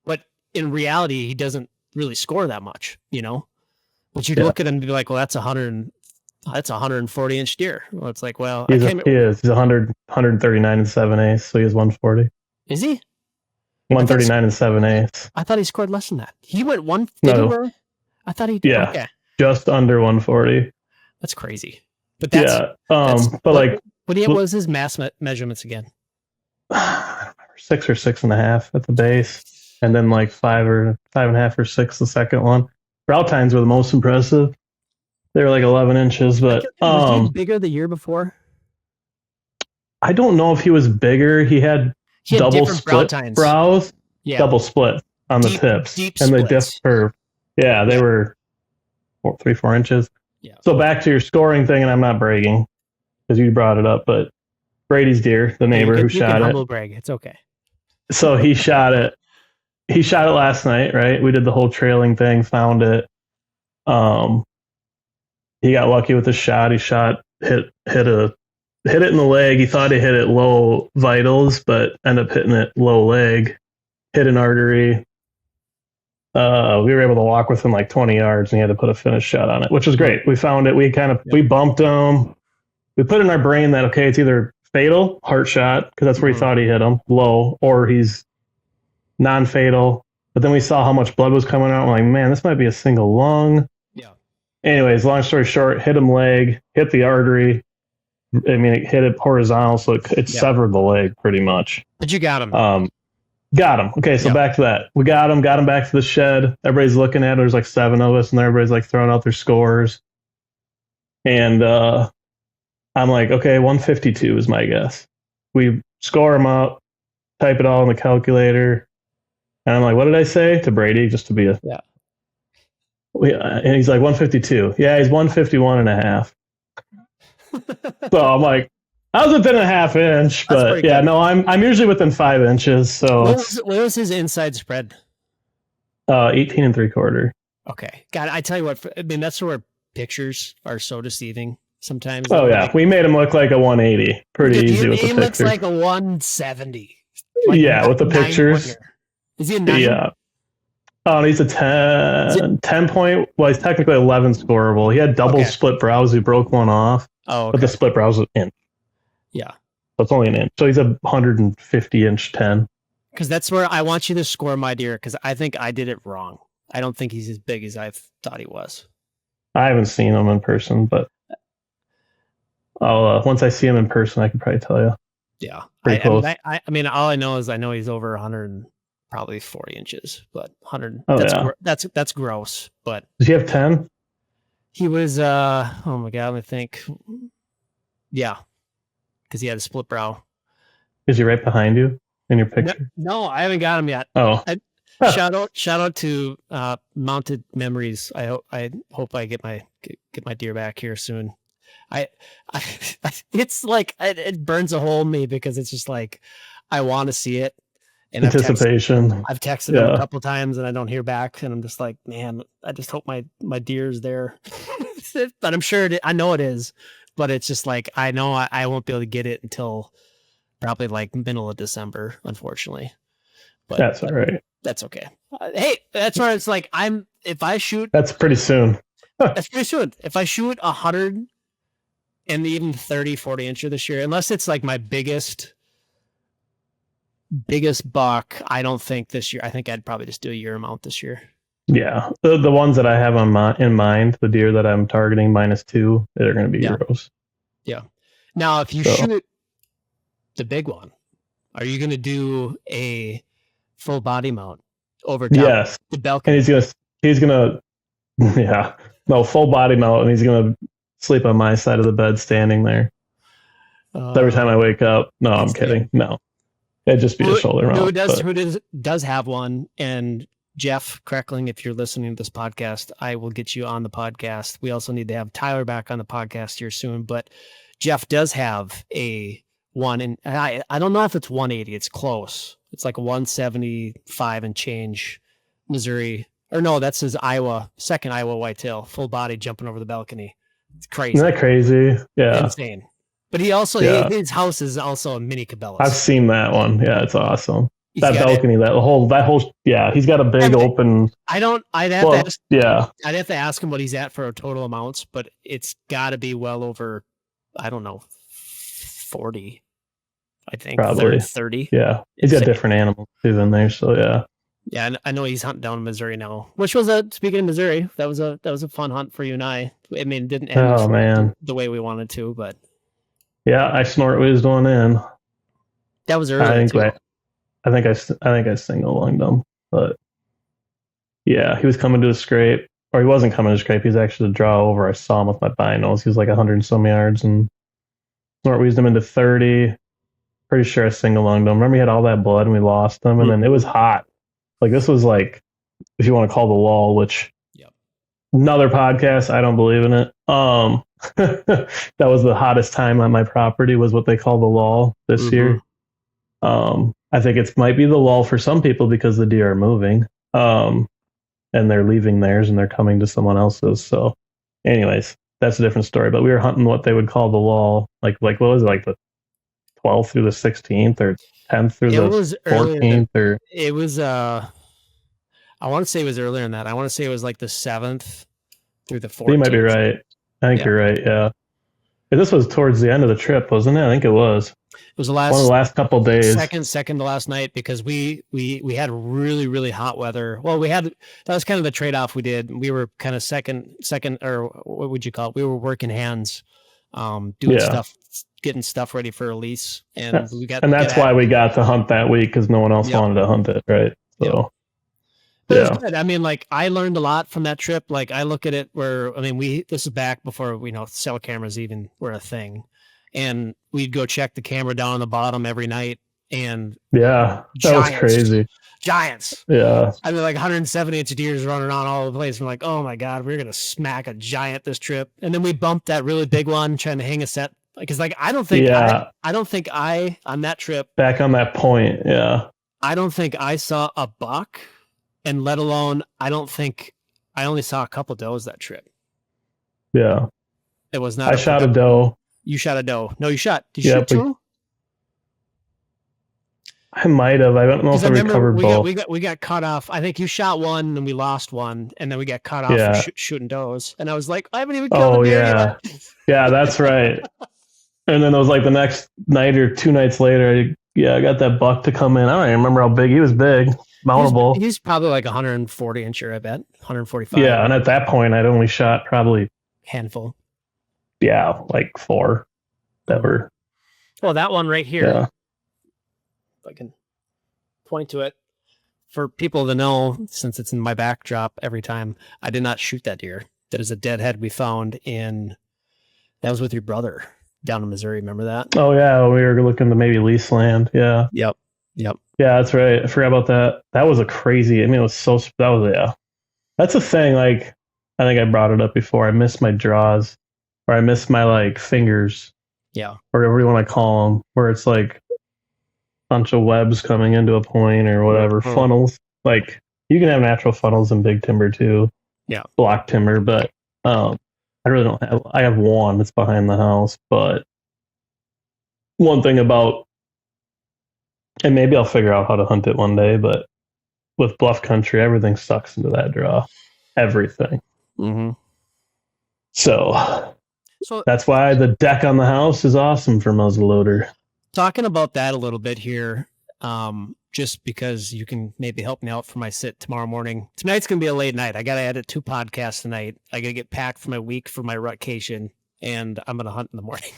Speaker 1: But in reality, he doesn't really score that much, But you look at him and be like, well, that's 140 inch deer. Well, it's like, well,
Speaker 2: he's 139 and 7/8, so he has 140.
Speaker 1: Is he?
Speaker 2: 139 and 7/8.
Speaker 1: I thought he scored less than that. He went one.
Speaker 2: No.
Speaker 1: I thought he did.
Speaker 2: Yeah, okay. Just under 140.
Speaker 1: That's crazy. But that's
Speaker 2: what
Speaker 1: was his mass measurements again?
Speaker 2: I don't remember, 6 or 6.5 at the base, and then like 5 or 5.5 or 6 the second one. Brow tines were the most impressive. They were like 11 inches, but
Speaker 1: was he bigger the year before?
Speaker 2: I don't know if he was bigger. He had double split brows. Yeah. Double split on the tips.
Speaker 1: Deep
Speaker 2: and
Speaker 1: splits.
Speaker 2: The diff curve. Yeah, they were 3-4 inches.
Speaker 1: Yeah.
Speaker 2: So back to your scoring thing, and I'm not bragging because you brought it up, but Brady's deer, the neighbor who shot it.
Speaker 1: Humble brag. It's okay.
Speaker 2: So he shot it. He shot it last night, right? We did the whole trailing thing, found it. He got lucky with the shot. He hit it in the leg. He thought he hit it low vitals, but ended up hitting it low leg. Hit an artery. We were able to walk within like 20 yards, and he had to put a finish shot on it, which was great. We found it. We bumped him. We put in our brain that, okay, it's either fatal, heart shot, because that's where he thought he hit him, low, or he's non-fatal. But then we saw how much blood was coming out. We're like, man, this might be a single lung.
Speaker 1: Yeah.
Speaker 2: Anyways, long story short, hit him leg, hit the artery. I mean, it hit it horizontal, so it severed the leg pretty much.
Speaker 1: But you got him.
Speaker 2: Got him. Okay, so back to that. We got him back to the shed. Everybody's looking at it. There's like 7 of us, and everybody's like throwing out their scores. And I'm like, okay, 152 is my guess. We score him up, type it all in the calculator. And I'm like, what did I say to Brady? Just to be a...
Speaker 1: Yeah.
Speaker 2: And he's like, 152. Yeah, he's 151 and a half. So I'm like, I was within a half inch, but yeah, no, I'm usually within 5 inches. So
Speaker 1: what was his inside spread?
Speaker 2: 18 3/4.
Speaker 1: Okay, God, I tell you what, I mean that's where pictures are so deceiving sometimes.
Speaker 2: Oh yeah, we made him look like a 180, pretty easy with the pictures.
Speaker 1: He looks like a 170.
Speaker 2: Yeah, with the pictures.
Speaker 1: Is he a 9?
Speaker 2: Yeah. Oh, he's a 10 point. Well, he's technically 11 scoreable. He had double split brows. He broke one off.
Speaker 1: Oh, okay.
Speaker 2: But the split brows was in.
Speaker 1: Yeah.
Speaker 2: So it's only an inch. So he's a 150 inch 10.
Speaker 1: Because that's where I want you to score my deer, because I think I did it wrong. I don't think he's as big as I thought he was.
Speaker 2: I haven't seen him in person, but I'll once I see him in person, I can probably tell you.
Speaker 1: Yeah.
Speaker 2: Pretty close.
Speaker 1: I mean, all I know is he's over 100 and probably 40 inches, but 100.
Speaker 2: Oh,
Speaker 1: that's gross. But
Speaker 2: does he have 10?
Speaker 1: He was, oh my God, let me think. Yeah. Because he had a split brow.
Speaker 2: Is he right behind you in your picture?
Speaker 1: No, I haven't got him yet.
Speaker 2: Oh.
Speaker 1: Shout out to Mounted Memories. I hope I get my deer back here soon. I it's like it burns a hole in me because it's just like I want to see it. And
Speaker 2: Anticipation.
Speaker 1: I've texted him a couple times and I don't hear back, and I'm just like, man, I just hope my deer's there. But I'm sure I know it is, but it's just like I know I won't be able to get it until probably like middle of December, unfortunately. But
Speaker 2: that's all right.
Speaker 1: That's okay. Hey, that's where it's like if I shoot,
Speaker 2: that's pretty soon.
Speaker 1: That's pretty soon. If I shoot 100 and even 30, 40 incher this year, unless it's like my biggest buck, I don't think this year. I think I'd probably just do a year amount this year.
Speaker 2: Yeah, the ones that I have in mind, the deer that I'm targeting -2, they're going to be Euros.
Speaker 1: Yeah. Now, if you shoot the big one, are you going to do a full body mount over top the balcony?
Speaker 2: And he's gonna full body mount, and he's gonna sleep on my side of the bed standing there. Every time I wake up. No, I'm kidding. No, it'd just be a shoulder mount.
Speaker 1: Who does have one? And Jeff Kreckling, if you're listening to this podcast, I will get you on the podcast. We also need to have Tyler back on the podcast here soon, but Jeff does have a one, and I don't know if it's 180. It's close. It's like a 175 and change Missouri. Or no, that's his second Iowa whitetail, full body jumping over the balcony. It's crazy.
Speaker 2: Isn't that crazy? Yeah.
Speaker 1: Insane. But he also, his house is also a mini Cabela's.
Speaker 2: I've seen that one. Yeah, it's awesome. That balcony, that whole, he's got a big open.
Speaker 1: I'd have to ask him what he's at for total amounts, but it's got to be well over, I don't know, 40. I think
Speaker 2: probably
Speaker 1: 30.
Speaker 2: Yeah, he's got different animals too in there. So yeah.
Speaker 1: Yeah, I know he's hunting down in Missouri now. Which was speaking of Missouri, that was a fun hunt for you and I. I mean, it didn't end the way we wanted to, but
Speaker 2: yeah, I snort whizzed one in.
Speaker 1: That was early.
Speaker 2: I think I single lunged him, but yeah, he was coming to a scrape, or he wasn't coming to a scrape. He was actually to draw over. I saw him with my binos. He was like 100 and some yards, and snort whizzed him into 30. Pretty sure I single lunged him. Remember, he had all that blood, and we lost him, and then it was hot. Like, this was like, if you want to call the lull, which another podcast, I don't believe in it. That was the hottest time on my property, was what they call the lull this year. I think it might be the lull for some people because the deer are moving, and they're leaving theirs and they're coming to someone else's. So anyways, that's a different story. But we were hunting what they would call the lull, like what was it, like the 12th through the 16th or 10th through the 14th, or
Speaker 1: it was I want to say it was earlier than that. I want to say it was like the 7th through the 14th.
Speaker 2: You might be right. I think you're right. Yeah. But this was towards the end of the trip, wasn't it? I think it was.
Speaker 1: It was one
Speaker 2: of the last couple of days.
Speaker 1: Second to last night, because we had really, really hot weather. Well, that was kind of the trade-off we did. We were kind of second, or what would you call it? We were working hands, doing stuff, getting stuff ready for release. And
Speaker 2: that's why we got to hunt that week, because no one else wanted to hunt it, right? So
Speaker 1: But it was good. I mean, like, I learned a lot from that trip. Like, I look at it this is back before, cell cameras even were a thing. And we'd go check the camera down on the bottom every night. And
Speaker 2: that was crazy.
Speaker 1: Giants.
Speaker 2: Yeah.
Speaker 1: I mean, like 170-inch deers running on all over the place. We're like, oh my God, we're going to smack a giant this trip. And then we bumped that really big one trying to hang a set. Because, like, I don't think on that trip.
Speaker 2: Back on that point, yeah.
Speaker 1: I don't think I saw a buck. And let alone, I only saw a couple does that trip.
Speaker 2: Yeah.
Speaker 1: It was not.
Speaker 2: I shot a doe.
Speaker 1: You shot a doe. No, you shot. Did you shoot two?
Speaker 2: I might have. I don't know if I recovered both.
Speaker 1: We got cut off. I think you shot one and we lost one, and then we got cut off for shooting does. And I was like, I haven't even killed a deer yet.
Speaker 2: Yeah, that's right. And then it was like the next night or 2 nights later, I got that buck to come in. I don't even remember how big he was. Big, mountable.
Speaker 1: He's probably like 140 incher, I bet. 145.
Speaker 2: Yeah, and at that point, I'd only shot probably
Speaker 1: handful.
Speaker 2: Yeah, like 4 that were.
Speaker 1: Well, that one right here.
Speaker 2: Yeah.
Speaker 1: If I can point to it for people to know, since it's in my backdrop every time, I did not shoot that deer. That is a deadhead we found that was with your brother down in Missouri. Remember that?
Speaker 2: Oh yeah, we were looking to maybe lease land. Yeah.
Speaker 1: Yep.
Speaker 2: Yeah, that's right. I forgot about that. That was a crazy. I mean, it was so. That was yeah. That's the thing. Like, I think I brought it up before. I miss my draws, or I miss my like fingers.
Speaker 1: Yeah.
Speaker 2: Or whatever you want to call them, where it's like a bunch of webs coming into a point or whatever. Funnels. Like you can have natural funnels in big timber too.
Speaker 1: Yeah.
Speaker 2: Block timber, but I really don't have. I have one that's behind the house, but one thing about, and maybe I'll figure out how to hunt it one day, but with bluff country, everything sucks into that draw. Everything.
Speaker 1: Mm-hmm.
Speaker 2: So that's why the deck on the house is awesome for muzzleloader.
Speaker 1: Talking about that a little bit here, just because you can maybe help me out for my sit tomorrow morning. Tonight's going to be a late night. I got to edit 2 podcasts tonight. I got to get packed for my week for my Rutcation, and I'm going to hunt in the morning.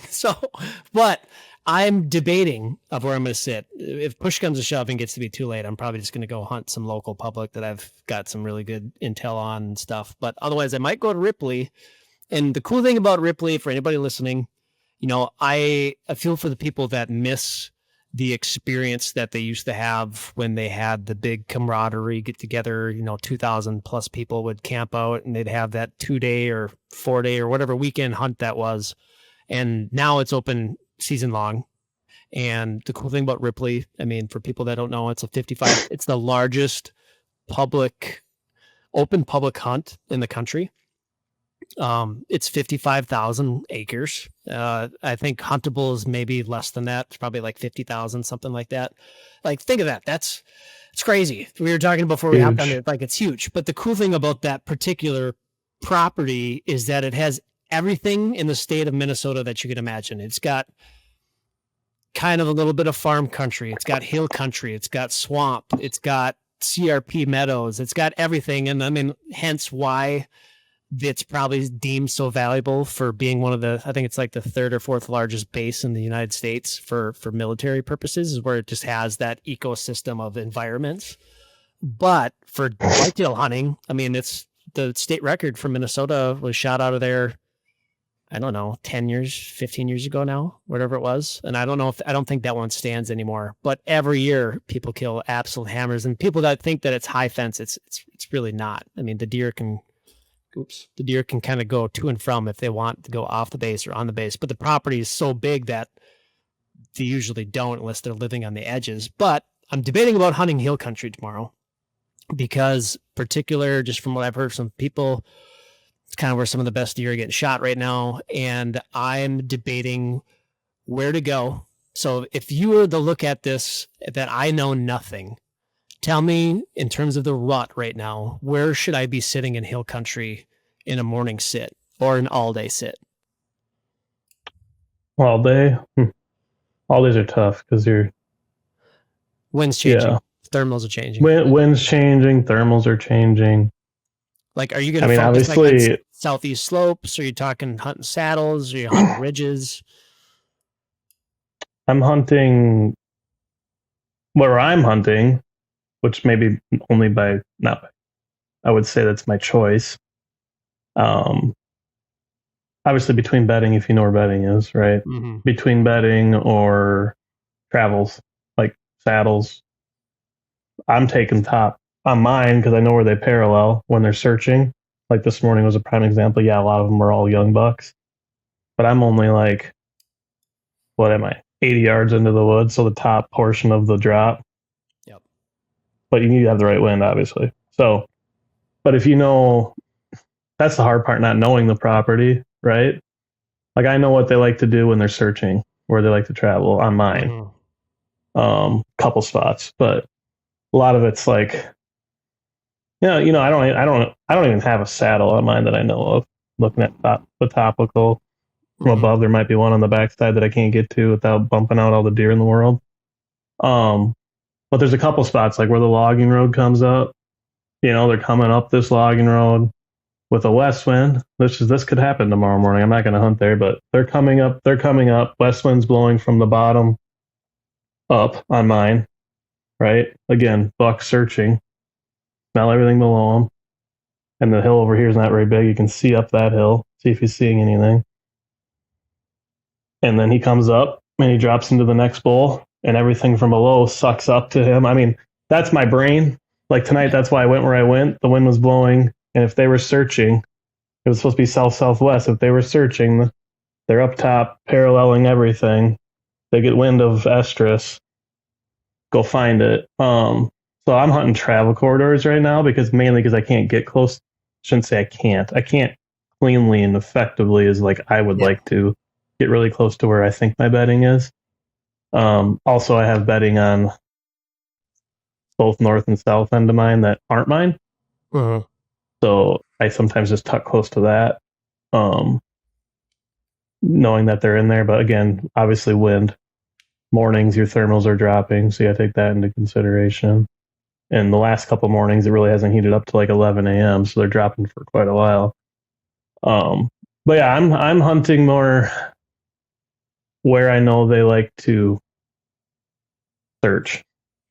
Speaker 1: But I'm debating of where I'm going to sit. If push comes to shove and gets to be too late, I'm probably just going to go hunt some local public that I've got some really good intel on and stuff. But otherwise, I might go to Ripley. And the cool thing about Ripley, for anybody listening, I feel for the people that miss the experience that they used to have when they had the big camaraderie get together. 2,000 plus people would camp out and they'd have that 2-day or 4-day or whatever weekend hunt that was. And now it's open season long. And the cool thing about Ripley, I mean, for people that don't know, it's the largest open public hunt in the country. It's 55,000 acres. I think huntable is maybe less than that. It's probably like 50,000, something like that. Like, think of that. It's crazy. We were talking before we hopped on it, like it's huge. But the cool thing about that particular property is that it has everything in the state of Minnesota that you could imagine. It's got kind of a little bit of farm country. It's got hill country. It's got swamp. It's got CRP meadows. It's got everything. And I mean, hence why it's probably deemed so valuable for being one of I think it's like the 3rd or 4th largest base in the United States for military purposes, is where it just has that ecosystem of environments. But for whitetail hunting, I mean, it's the state record for Minnesota was shot out of there, I don't know, 10 years, 15 years ago now, whatever it was. And I don't think that one stands anymore, but every year people kill absolute hammers, and people that think that it's high fence, it's really not. I mean, the deer can kind of go to and from if they want to go off the base or on the base, but the property is so big that they usually don't unless they're living on the edges. But I'm debating about hunting hill country tomorrow because, particular, just from what I've heard from people, it's kind of where some of the best deer are getting shot right now. And I'm debating where to go. So if you were to look at this, that I know nothing, tell me, in terms of the rut right now, where should I be sitting in hill country in a morning sit or an all-day sit?
Speaker 2: All day? All days are tough because
Speaker 1: wind's changing. Yeah. Thermals are changing.
Speaker 2: Wind's changing. Thermals are changing.
Speaker 1: Like, are you going to focus like on southeast slopes? Are you talking hunting saddles? Are you hunting ridges?
Speaker 2: I'm hunting where I'm hunting, which maybe only I would say that's my choice. Obviously between bedding, if you know where bedding is, right? Mm-hmm. Between bedding or travels, like saddles, I'm taking top on mine because I know where they parallel when they're searching. Like this morning was a prime example. Yeah, a lot of them were all young bucks, but I'm only like, what am I, 80 yards into the woods, so the top portion of the drop.
Speaker 1: Yep.
Speaker 2: But you need to have the right wind, obviously. So, but if you know, that's the hard part, not knowing the property, right? Like I know what they like to do when they're searching, where they like to travel on mine. Mm-hmm. Couple spots, but a lot of it's like, I don't even have a saddle on mine that I know of. Looking at the topical, from above. There might be one on the backside that I can't get to without bumping out all the deer in the world. But there's a couple spots like where the logging road comes up. They're coming up this logging road with a west wind. This could happen tomorrow morning. I'm not going to hunt there, but they're coming up. West wind's blowing from the bottom up on mine. Right? Again, buck searching. Smell everything below him. And the hill over here is not very big. You can see up that hill, see if he's seeing anything. And then he comes up and he drops into the next bowl, and everything from below sucks up to him. I mean, that's my brain. Like tonight, that's why I went where I went. The wind was blowing, and if they were searching, it was supposed to be south-southwest. If they were searching, they're up top, paralleling everything. They get wind of estrus. Go find it. So I'm hunting travel corridors right now mainly because I can't get close. Shouldn't say I can't. I can't cleanly and effectively as like I would like to get really close to where I think my bedding is. Also, I have bedding on both north and south end of mine that aren't mine. So I sometimes just tuck close to that, knowing that they're in there. But again, obviously wind. Mornings, your thermals are dropping, so you got to take that into consideration. And the last couple mornings, it really hasn't heated up to like 11 a.m., so they're dropping for quite a while. But yeah, I'm hunting more where I know they like to search.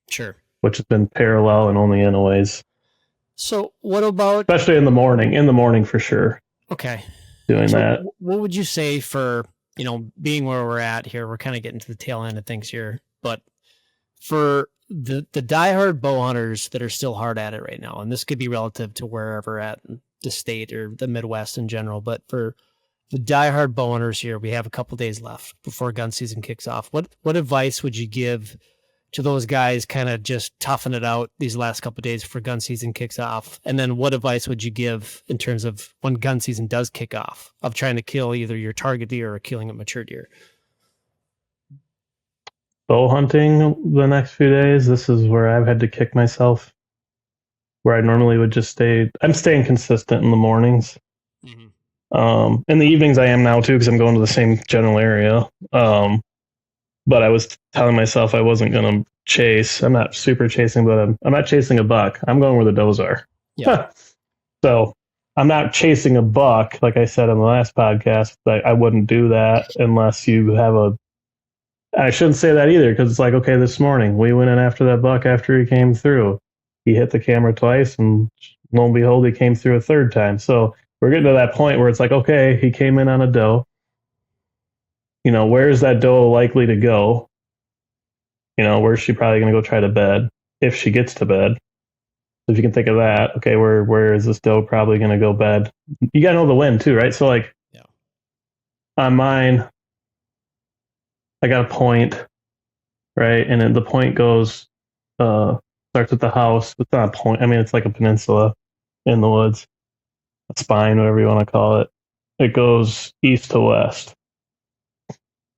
Speaker 1: Sure.
Speaker 2: Which has been parallel and only in a ways.
Speaker 1: So what about...
Speaker 2: Especially in the morning for sure.
Speaker 1: Okay.
Speaker 2: Doing that.
Speaker 1: What would you say for, being where we're at here, we're kind of getting to the tail end of things here, but for the diehard bow hunters that are still hard at it right now, and this could be relative to wherever at the state or the Midwest in general, but for the diehard bow hunters here, we have a couple days left before gun season kicks off. What advice would you give to those guys kind of just toughing it out these last couple of days before gun season kicks off? And then what advice would you give in terms of when gun season does kick off of trying to kill either your target deer or killing a mature deer?
Speaker 2: Bow hunting the next few days, this is where I've had to kick myself. Where I normally would just I'm staying consistent in the mornings. In the evenings I am now too, because I'm going to the same general area. But I was telling myself I wasn't going to chase. I'm not super chasing, but I'm not chasing a buck. I'm going where the does are.
Speaker 1: Yeah.
Speaker 2: So I'm not chasing a buck, like I said on the last podcast. I wouldn't do that unless you have I shouldn't say that either, because it's like, okay, this morning we went in after that buck after he came through. He hit the camera twice, and lo and behold, he came through a third time. So we're getting to that point where it's like, okay, he came in on a doe. Where is that doe likely to go? Where's she probably going to go try to bed if she gets to bed? So if you can think of that, okay, where is this doe probably going to go bed? You got to know the wind too, right? So like on mine, I got a point, right? And then the point goes, starts at the house. It's not a point. I mean, it's like a peninsula in the woods, a spine, whatever you want to call it. It goes east to west.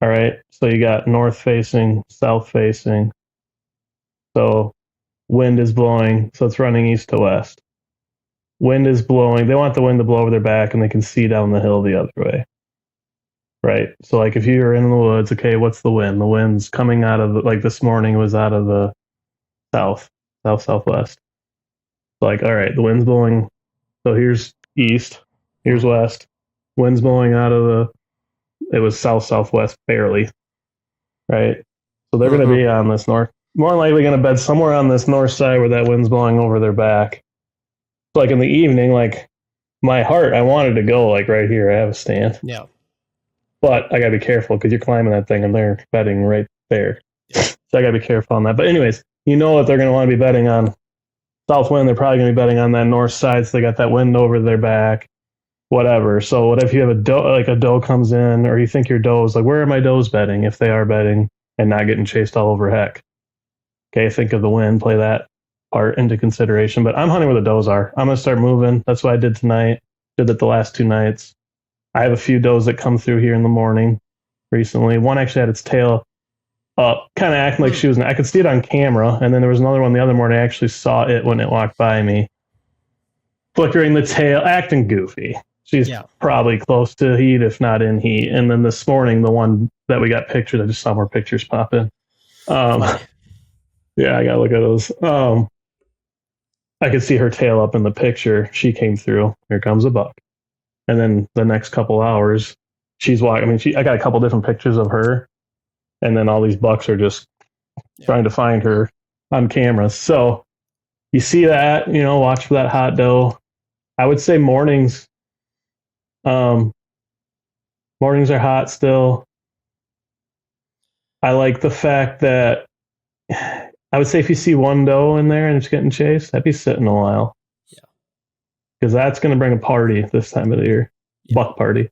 Speaker 2: All right, so you got north facing, south facing. So wind is blowing, so it's running east to west. Wind is blowing. They want the wind to blow over their back, and they can see down the hill the other way. Right. So like if you're in the woods, okay, what's the wind? The wind's coming out of like this morning was out of the southwest. Like, all right, the wind's blowing. So here's east, here's west. Wind's blowing out of it was southwest barely, right? So they're going to be on this north, more than likely going to bed somewhere on this north side where that wind's blowing over their back. So like in the evening, like my heart, I wanted to go like right here. I have a stand.
Speaker 1: Yeah.
Speaker 2: But I got to be careful because you're climbing that thing and they're bedding right there. Yeah. So I got to be careful on that. But anyways, that they're going to want to be bedding on south wind. They're probably going to be bedding on that north side. So they got that wind over their back. Whatever. So what if you have a doe comes in, or you think your doe's like, where are my does bedding? If they are bedding and not getting chased all over heck. Okay, think of the wind, play that part into consideration. But I'm hunting where the does are. I'm gonna start moving. That's what I did tonight. Did it the last 2 nights. I have a few does that come through here in the morning recently. One actually had its tail up, kind of acting like she was. I could see it on camera, and then there was another one the other morning. I actually saw it when it walked by me, flickering the tail, acting goofy. She's
Speaker 1: Yeah.
Speaker 2: probably close to heat, if not in heat. And then this morning, the one that we got pictures, I just saw more pictures pop in.
Speaker 1: Funny.
Speaker 2: Yeah, I gotta look at those. I could see her tail up in the picture. She came through. Here comes a buck. And then the next couple hours, she's walking. I mean, I got a couple different pictures of her, and then all these bucks are just trying to find her on camera. So you see that, watch for that hot doe. I would say mornings. Mornings are hot still. I like the fact that I would say if you see one doe in there and it's getting chased, I'd be sitting a while.
Speaker 1: Yeah.
Speaker 2: Because that's going to bring a party this time of the year, buck party.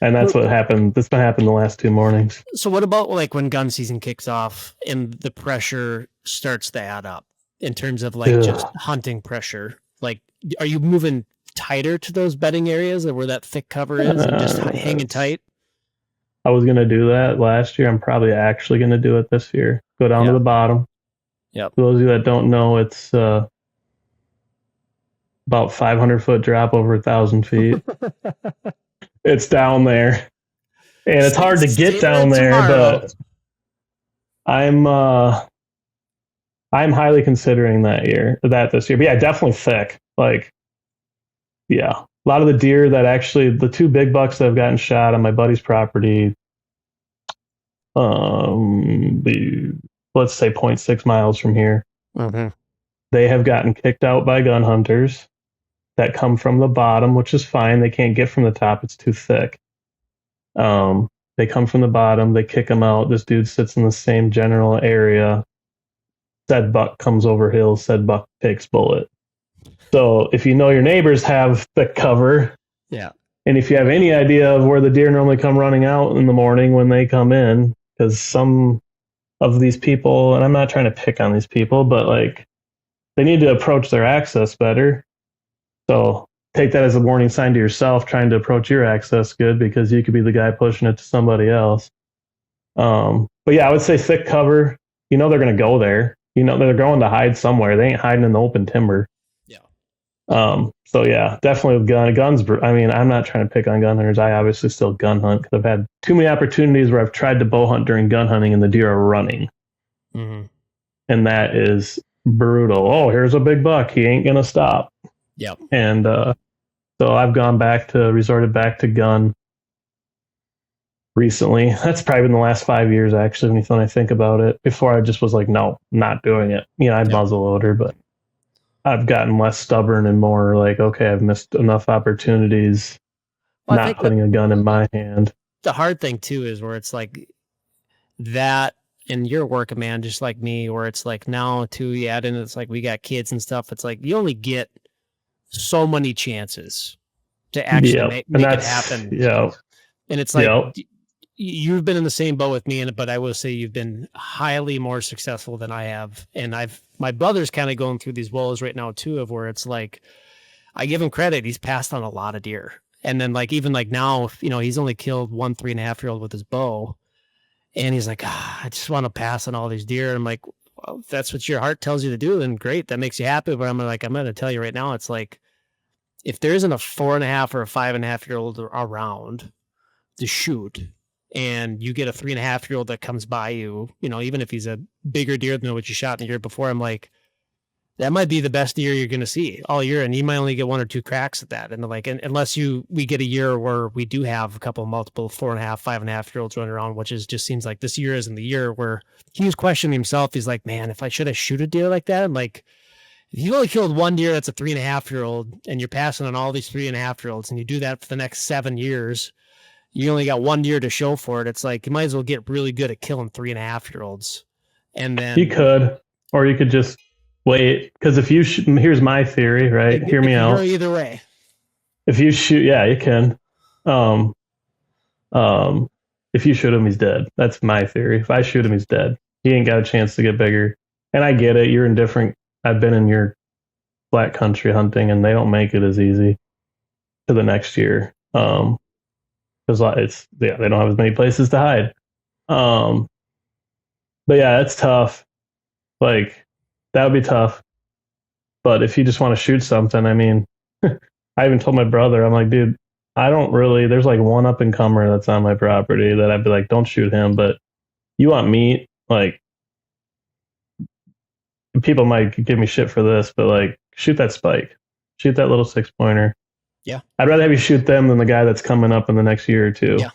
Speaker 2: And that's what happened. That's been happening the last 2 mornings.
Speaker 1: So what about like when gun season kicks off and the pressure starts to add up in terms of like just hunting pressure? Like, are you moving tighter to those bedding areas where that thick cover is and just hanging tight?
Speaker 2: I was going to do that last year. I'm probably actually going to do it this year. Go down to the bottom.
Speaker 1: Yep.
Speaker 2: For those of you that don't know, it's about 500-foot drop over 1,000 feet. It's down there. And it's hard to get down there, but I'm highly considering that this year. But yeah, definitely thick. Like, yeah. A lot of the deer that actually, the 2 big bucks that have gotten shot on my buddy's property, let's say 0.6 miles from here, they have gotten kicked out by gun hunters that come from the bottom, which is fine. They can't get from the top. It's too thick. They come from the bottom. They kick them out. This dude sits in the same general area. Said buck comes over hill. Said buck takes bullet. So if you know your neighbors have thick cover, and if you have any idea of where the deer normally come running out in the morning when they come in, because some of these people, and I'm not trying to pick on these people, but like they need to approach their access better. So take that as a warning sign to yourself, trying to approach your access good, because you could be the guy pushing it to somebody else. But yeah, I would say thick cover. They're going to go there. They're going to hide somewhere. They ain't hiding in the open timber. So yeah, definitely with guns. I mean, I'm not trying to pick on gun hunters. I obviously still gun hunt because I've had too many opportunities where I've tried to bow hunt during gun hunting and the deer are running. And that is brutal. Oh, here's a big buck. He ain't going to stop.
Speaker 1: Yep.
Speaker 2: And, so I've resorted back to gun recently. That's probably been the last 5 years, actually, when I think about it. Before I just was like, no, not doing it. I'd muzzle loader, but I've gotten less stubborn and more like, okay, I've missed enough opportunities not putting a gun in my hand.
Speaker 1: The hard thing too is where it's like that, and you're a working man just like me, where it's like now too, you add in, it's like we got kids and stuff. It's like you only get so many chances to actually make it happen.
Speaker 2: Yeah.
Speaker 1: And it's like you've been in the same boat with me, but I will say you've been highly more successful than I have. And my brother's kind of going through these woes right now too, of where it's like, I give him credit. He's passed on a lot of deer. And then like, even like now, he's only killed 1 3.5-year-old with his bow. And he's like, I just want to pass on all these deer. And I'm like, well, if that's what your heart tells you to do, then great. That makes you happy. But I'm going to tell you right now, it's like, if there isn't a 4.5 or a 5.5-year-old around to shoot, and you get a 3.5-year-old that comes by you, even if he's a bigger deer than what you shot in the year before, I'm like, that might be the best deer you're going to see all year. And you might only get 1 or 2 cracks at that. And like, unless we get a year where we do have a couple multiple 4.5, 5.5-year-olds running around, which just seems like this year isn't the year, where he was questioning himself. He's like, man, if I should have shoot a deer like that. I'm like, if you only killed 1 deer that's a 3.5-year-old and you're passing on all these 3.5-year-olds and you do that for the next 7 years, you only got 1 deer to show for it. It's like, you might as well get really good at killing 3.5-year-olds. And then
Speaker 2: you could, or you could just wait. Because if you here's my theory, right? Hear me out.
Speaker 1: Either way.
Speaker 2: If you shoot, yeah, you can. If you shoot him, he's dead. That's my theory. If I shoot him, he's dead. He ain't got a chance to get bigger. And I get it. You're in different. I've been in your flat country hunting, and they don't make it as easy to the next year. Because they don't have as many places to hide. But yeah, it's tough. Like, that would be tough. But if you just want to shoot something, I mean, I even told my brother, I'm like, dude, I don't really. There's like one up and comer that's on my property that I'd be like, don't shoot him. But you want meat? Like, people might give me shit for this, but like, shoot that spike, shoot that little 6-pointer.
Speaker 1: Yeah,
Speaker 2: I'd rather have you shoot them than the guy that's coming up in the next year or two.
Speaker 1: Yeah.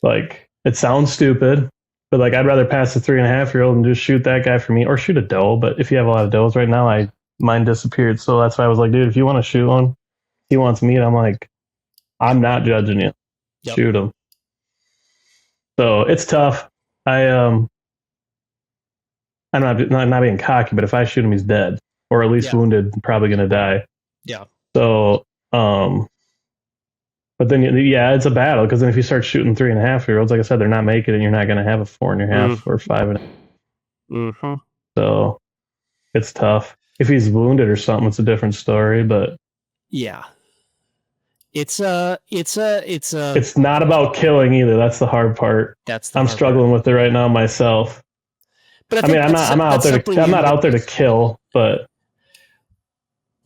Speaker 2: Like, it sounds stupid, but like, I'd rather pass the 3.5-year-old and just shoot that guy for me, or shoot a doe. But if you have a lot of does right now, mine disappeared. So that's why I was like, dude, if you want to shoot one, he wants meat. I'm like, I'm not judging you. Yep. Shoot him. So it's tough. I'm not being cocky, but if I shoot him, he's dead, or at least wounded, probably gonna die.
Speaker 1: Yeah.
Speaker 2: So, but then it's a battle, because then if you start shooting 3.5-year-olds, like I said, they're not making it. You're not gonna have a 4.5 or 5.5.
Speaker 1: Mm-hmm.
Speaker 2: So it's tough. If he's wounded or something, it's a different story. But
Speaker 1: yeah, it's
Speaker 2: not about killing either. That's the hard part. I'm struggling with it right now myself. But I'm not out there to kill, but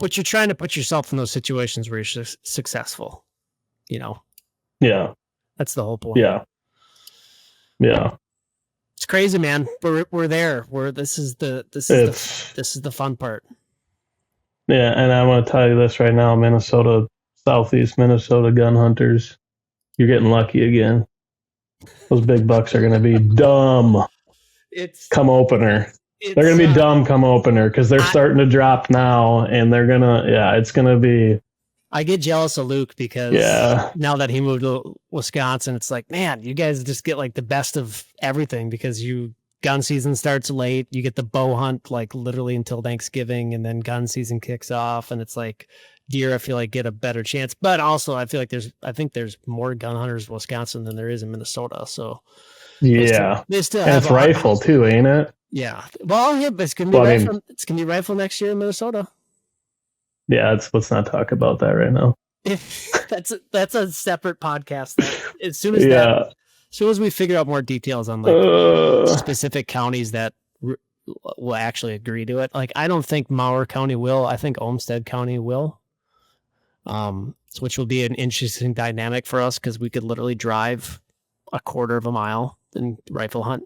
Speaker 1: you're trying to put yourself in those situations where you're successful, you know?
Speaker 2: Yeah.
Speaker 1: That's the whole point.
Speaker 2: Yeah. Yeah.
Speaker 1: It's crazy, man. We're there. This is the fun part.
Speaker 2: Yeah. And I want to tell you this right now, Southeast Minnesota gun hunters, you're getting lucky again. Those big bucks are going to be dumb. Come opener. They're going to be dumb come opener, because they're starting to drop now, and they're going to, it's going to be.
Speaker 1: I get jealous of Luke, because now that he moved to Wisconsin, it's like, man, you guys just get like the best of everything, because gun season starts late. You get the bow hunt like literally until Thanksgiving, and then gun season kicks off, and it's like deer, I feel like, get a better chance. But also I feel like there's more gun hunters in Wisconsin than there is in Minnesota. So
Speaker 2: yeah,
Speaker 1: they still
Speaker 2: and
Speaker 1: have
Speaker 2: it's rifle too, ain't it?
Speaker 1: Yeah. Well, yeah, but it's gonna be rifle. It's gonna be rifle next year in Minnesota.
Speaker 2: Yeah, let's not talk about that right now.
Speaker 1: That's a separate podcast. As soon as we figure out more details on like specific counties that will actually agree to it. Like, I don't think Mauer County will. I think Olmsted County will. Which will be an interesting dynamic for us, because we could literally drive a quarter of a mile and rifle hunt.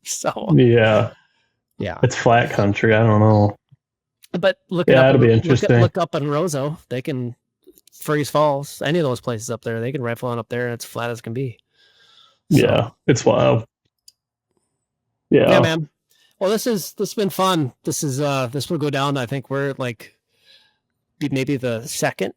Speaker 1: So
Speaker 2: yeah, it's flat country. I don't know,
Speaker 1: but it'll be interesting. Look up in Roseau. They can Freeze Falls, any of those places up there. They can rifle hunt up there, and it's flat as can be. So,
Speaker 2: yeah, it's wild. Yeah,
Speaker 1: man. Well, this has been fun. This will go down. I think we're like maybe the second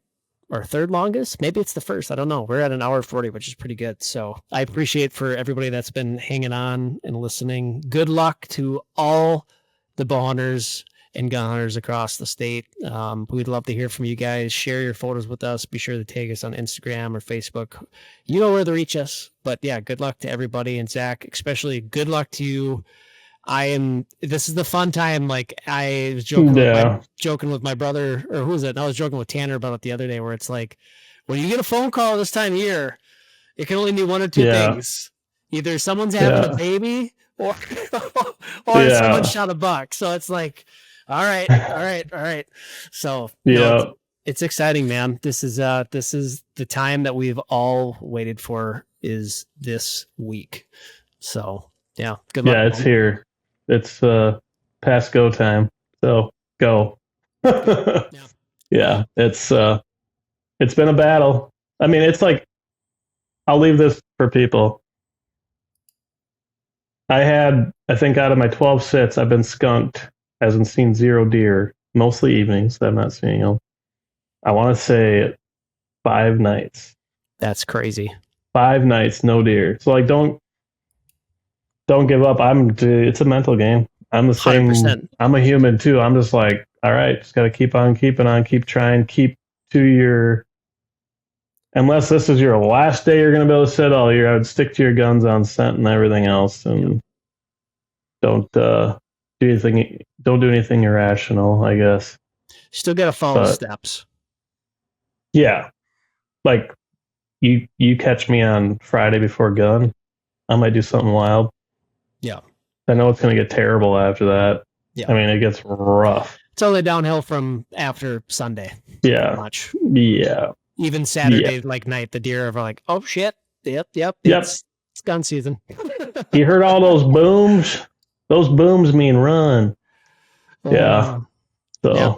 Speaker 1: or third longest. Maybe it's the first. I don't know. We're at an hour 40, which is pretty good. So I appreciate for everybody that's been hanging on and listening. Good luck to all the bow hunters and gun hunters across the state. We'd love to hear from you guys. Share your photos with us. Be sure to tag us on Instagram or Facebook. You know where to reach us. But yeah, good luck to everybody. And Zach, especially good luck to you. This is the fun time. Like, I was joking with my brother, or who was it? I was joking with Tanner about it the other day, where it's like, when you get a phone call this time of year, it can only mean one or two things. Either someone's having a baby, or someone shot a buck. So it's like, all right. So it's exciting, man. This is the time that we've all waited for, is this week. So yeah, good luck.
Speaker 2: Yeah, it's here. It's past go time. So go. Yeah, it's been a battle. I mean, it's like, I'll leave this for people. I think out of my 12 sits, I've been skunked, as in seen 0 deer, mostly evenings. I'm not seeing them. I want to say 5 nights.
Speaker 1: That's crazy.
Speaker 2: 5 nights, no deer. So like, don't give up. It's a mental game. I'm the same. 100%. I'm a human too. I'm just like, all right, just got to keep on keeping on, keep trying, keep to your, unless this is your last day you're going to be able to sit all year, I would stick to your guns on scent and everything else. And don't do anything irrational, I guess.
Speaker 1: Still got to follow steps.
Speaker 2: Yeah. Like, you catch me on Friday before gun, I might do something wild.
Speaker 1: Yeah.
Speaker 2: I know it's going to get terrible after that. Yeah. I mean, it gets rough.
Speaker 1: It's only downhill from after Sunday.
Speaker 2: Yeah.
Speaker 1: Much.
Speaker 2: Yeah.
Speaker 1: Even Saturday like night, the deer are like, "Oh shit! Yep. It's gun season."
Speaker 2: You heard all those booms? Those booms mean run. Yeah. So.
Speaker 1: Yeah.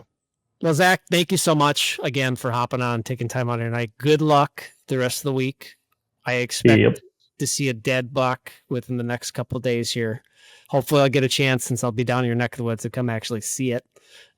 Speaker 1: Well, Zach, thank you so much again for hopping on, taking time out of your night. Good luck the rest of the week. I expect to see a dead buck within the next couple of days here. Hopefully I'll get a chance, since I'll be down in your neck of the woods, to come actually see it.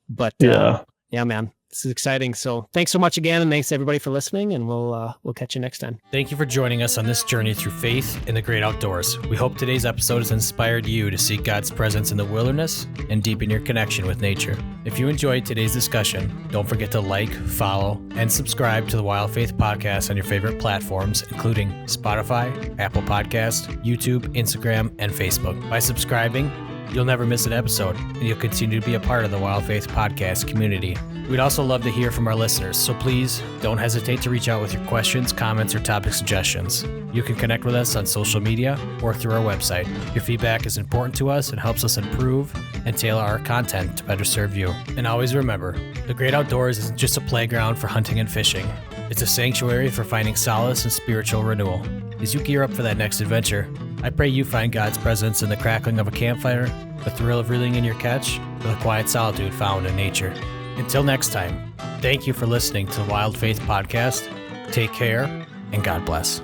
Speaker 1: But yeah, man, this is exciting. So thanks so much again, and thanks everybody for listening, and we'll catch you next time.
Speaker 3: Thank you for joining us on this journey through faith in the great outdoors. We hope today's episode has inspired you to seek God's presence in the wilderness and deepen your connection with nature. If you enjoyed today's discussion, don't forget to like, follow, and subscribe to the Wild Faith Podcast on your favorite platforms, including Spotify, Apple Podcast, YouTube, Instagram, and Facebook. By subscribing, you'll never miss an episode, and you'll continue to be a part of the Wild Faith Podcast community. We'd also love to hear from our listeners, so please don't hesitate to reach out with your questions, comments, or topic suggestions. You can connect with us on social media or through our website. Your feedback is important to us and helps us improve and tailor our content to better serve you. And always remember, the great outdoors isn't just a playground for hunting and fishing. It's a sanctuary for finding solace and spiritual renewal. As you gear up for that next adventure, I pray you find God's presence in the crackling of a campfire, the thrill of reeling in your catch, or the quiet solitude found in nature. Until next time, thank you for listening to the Wild Faith Podcast. Take care, and God bless.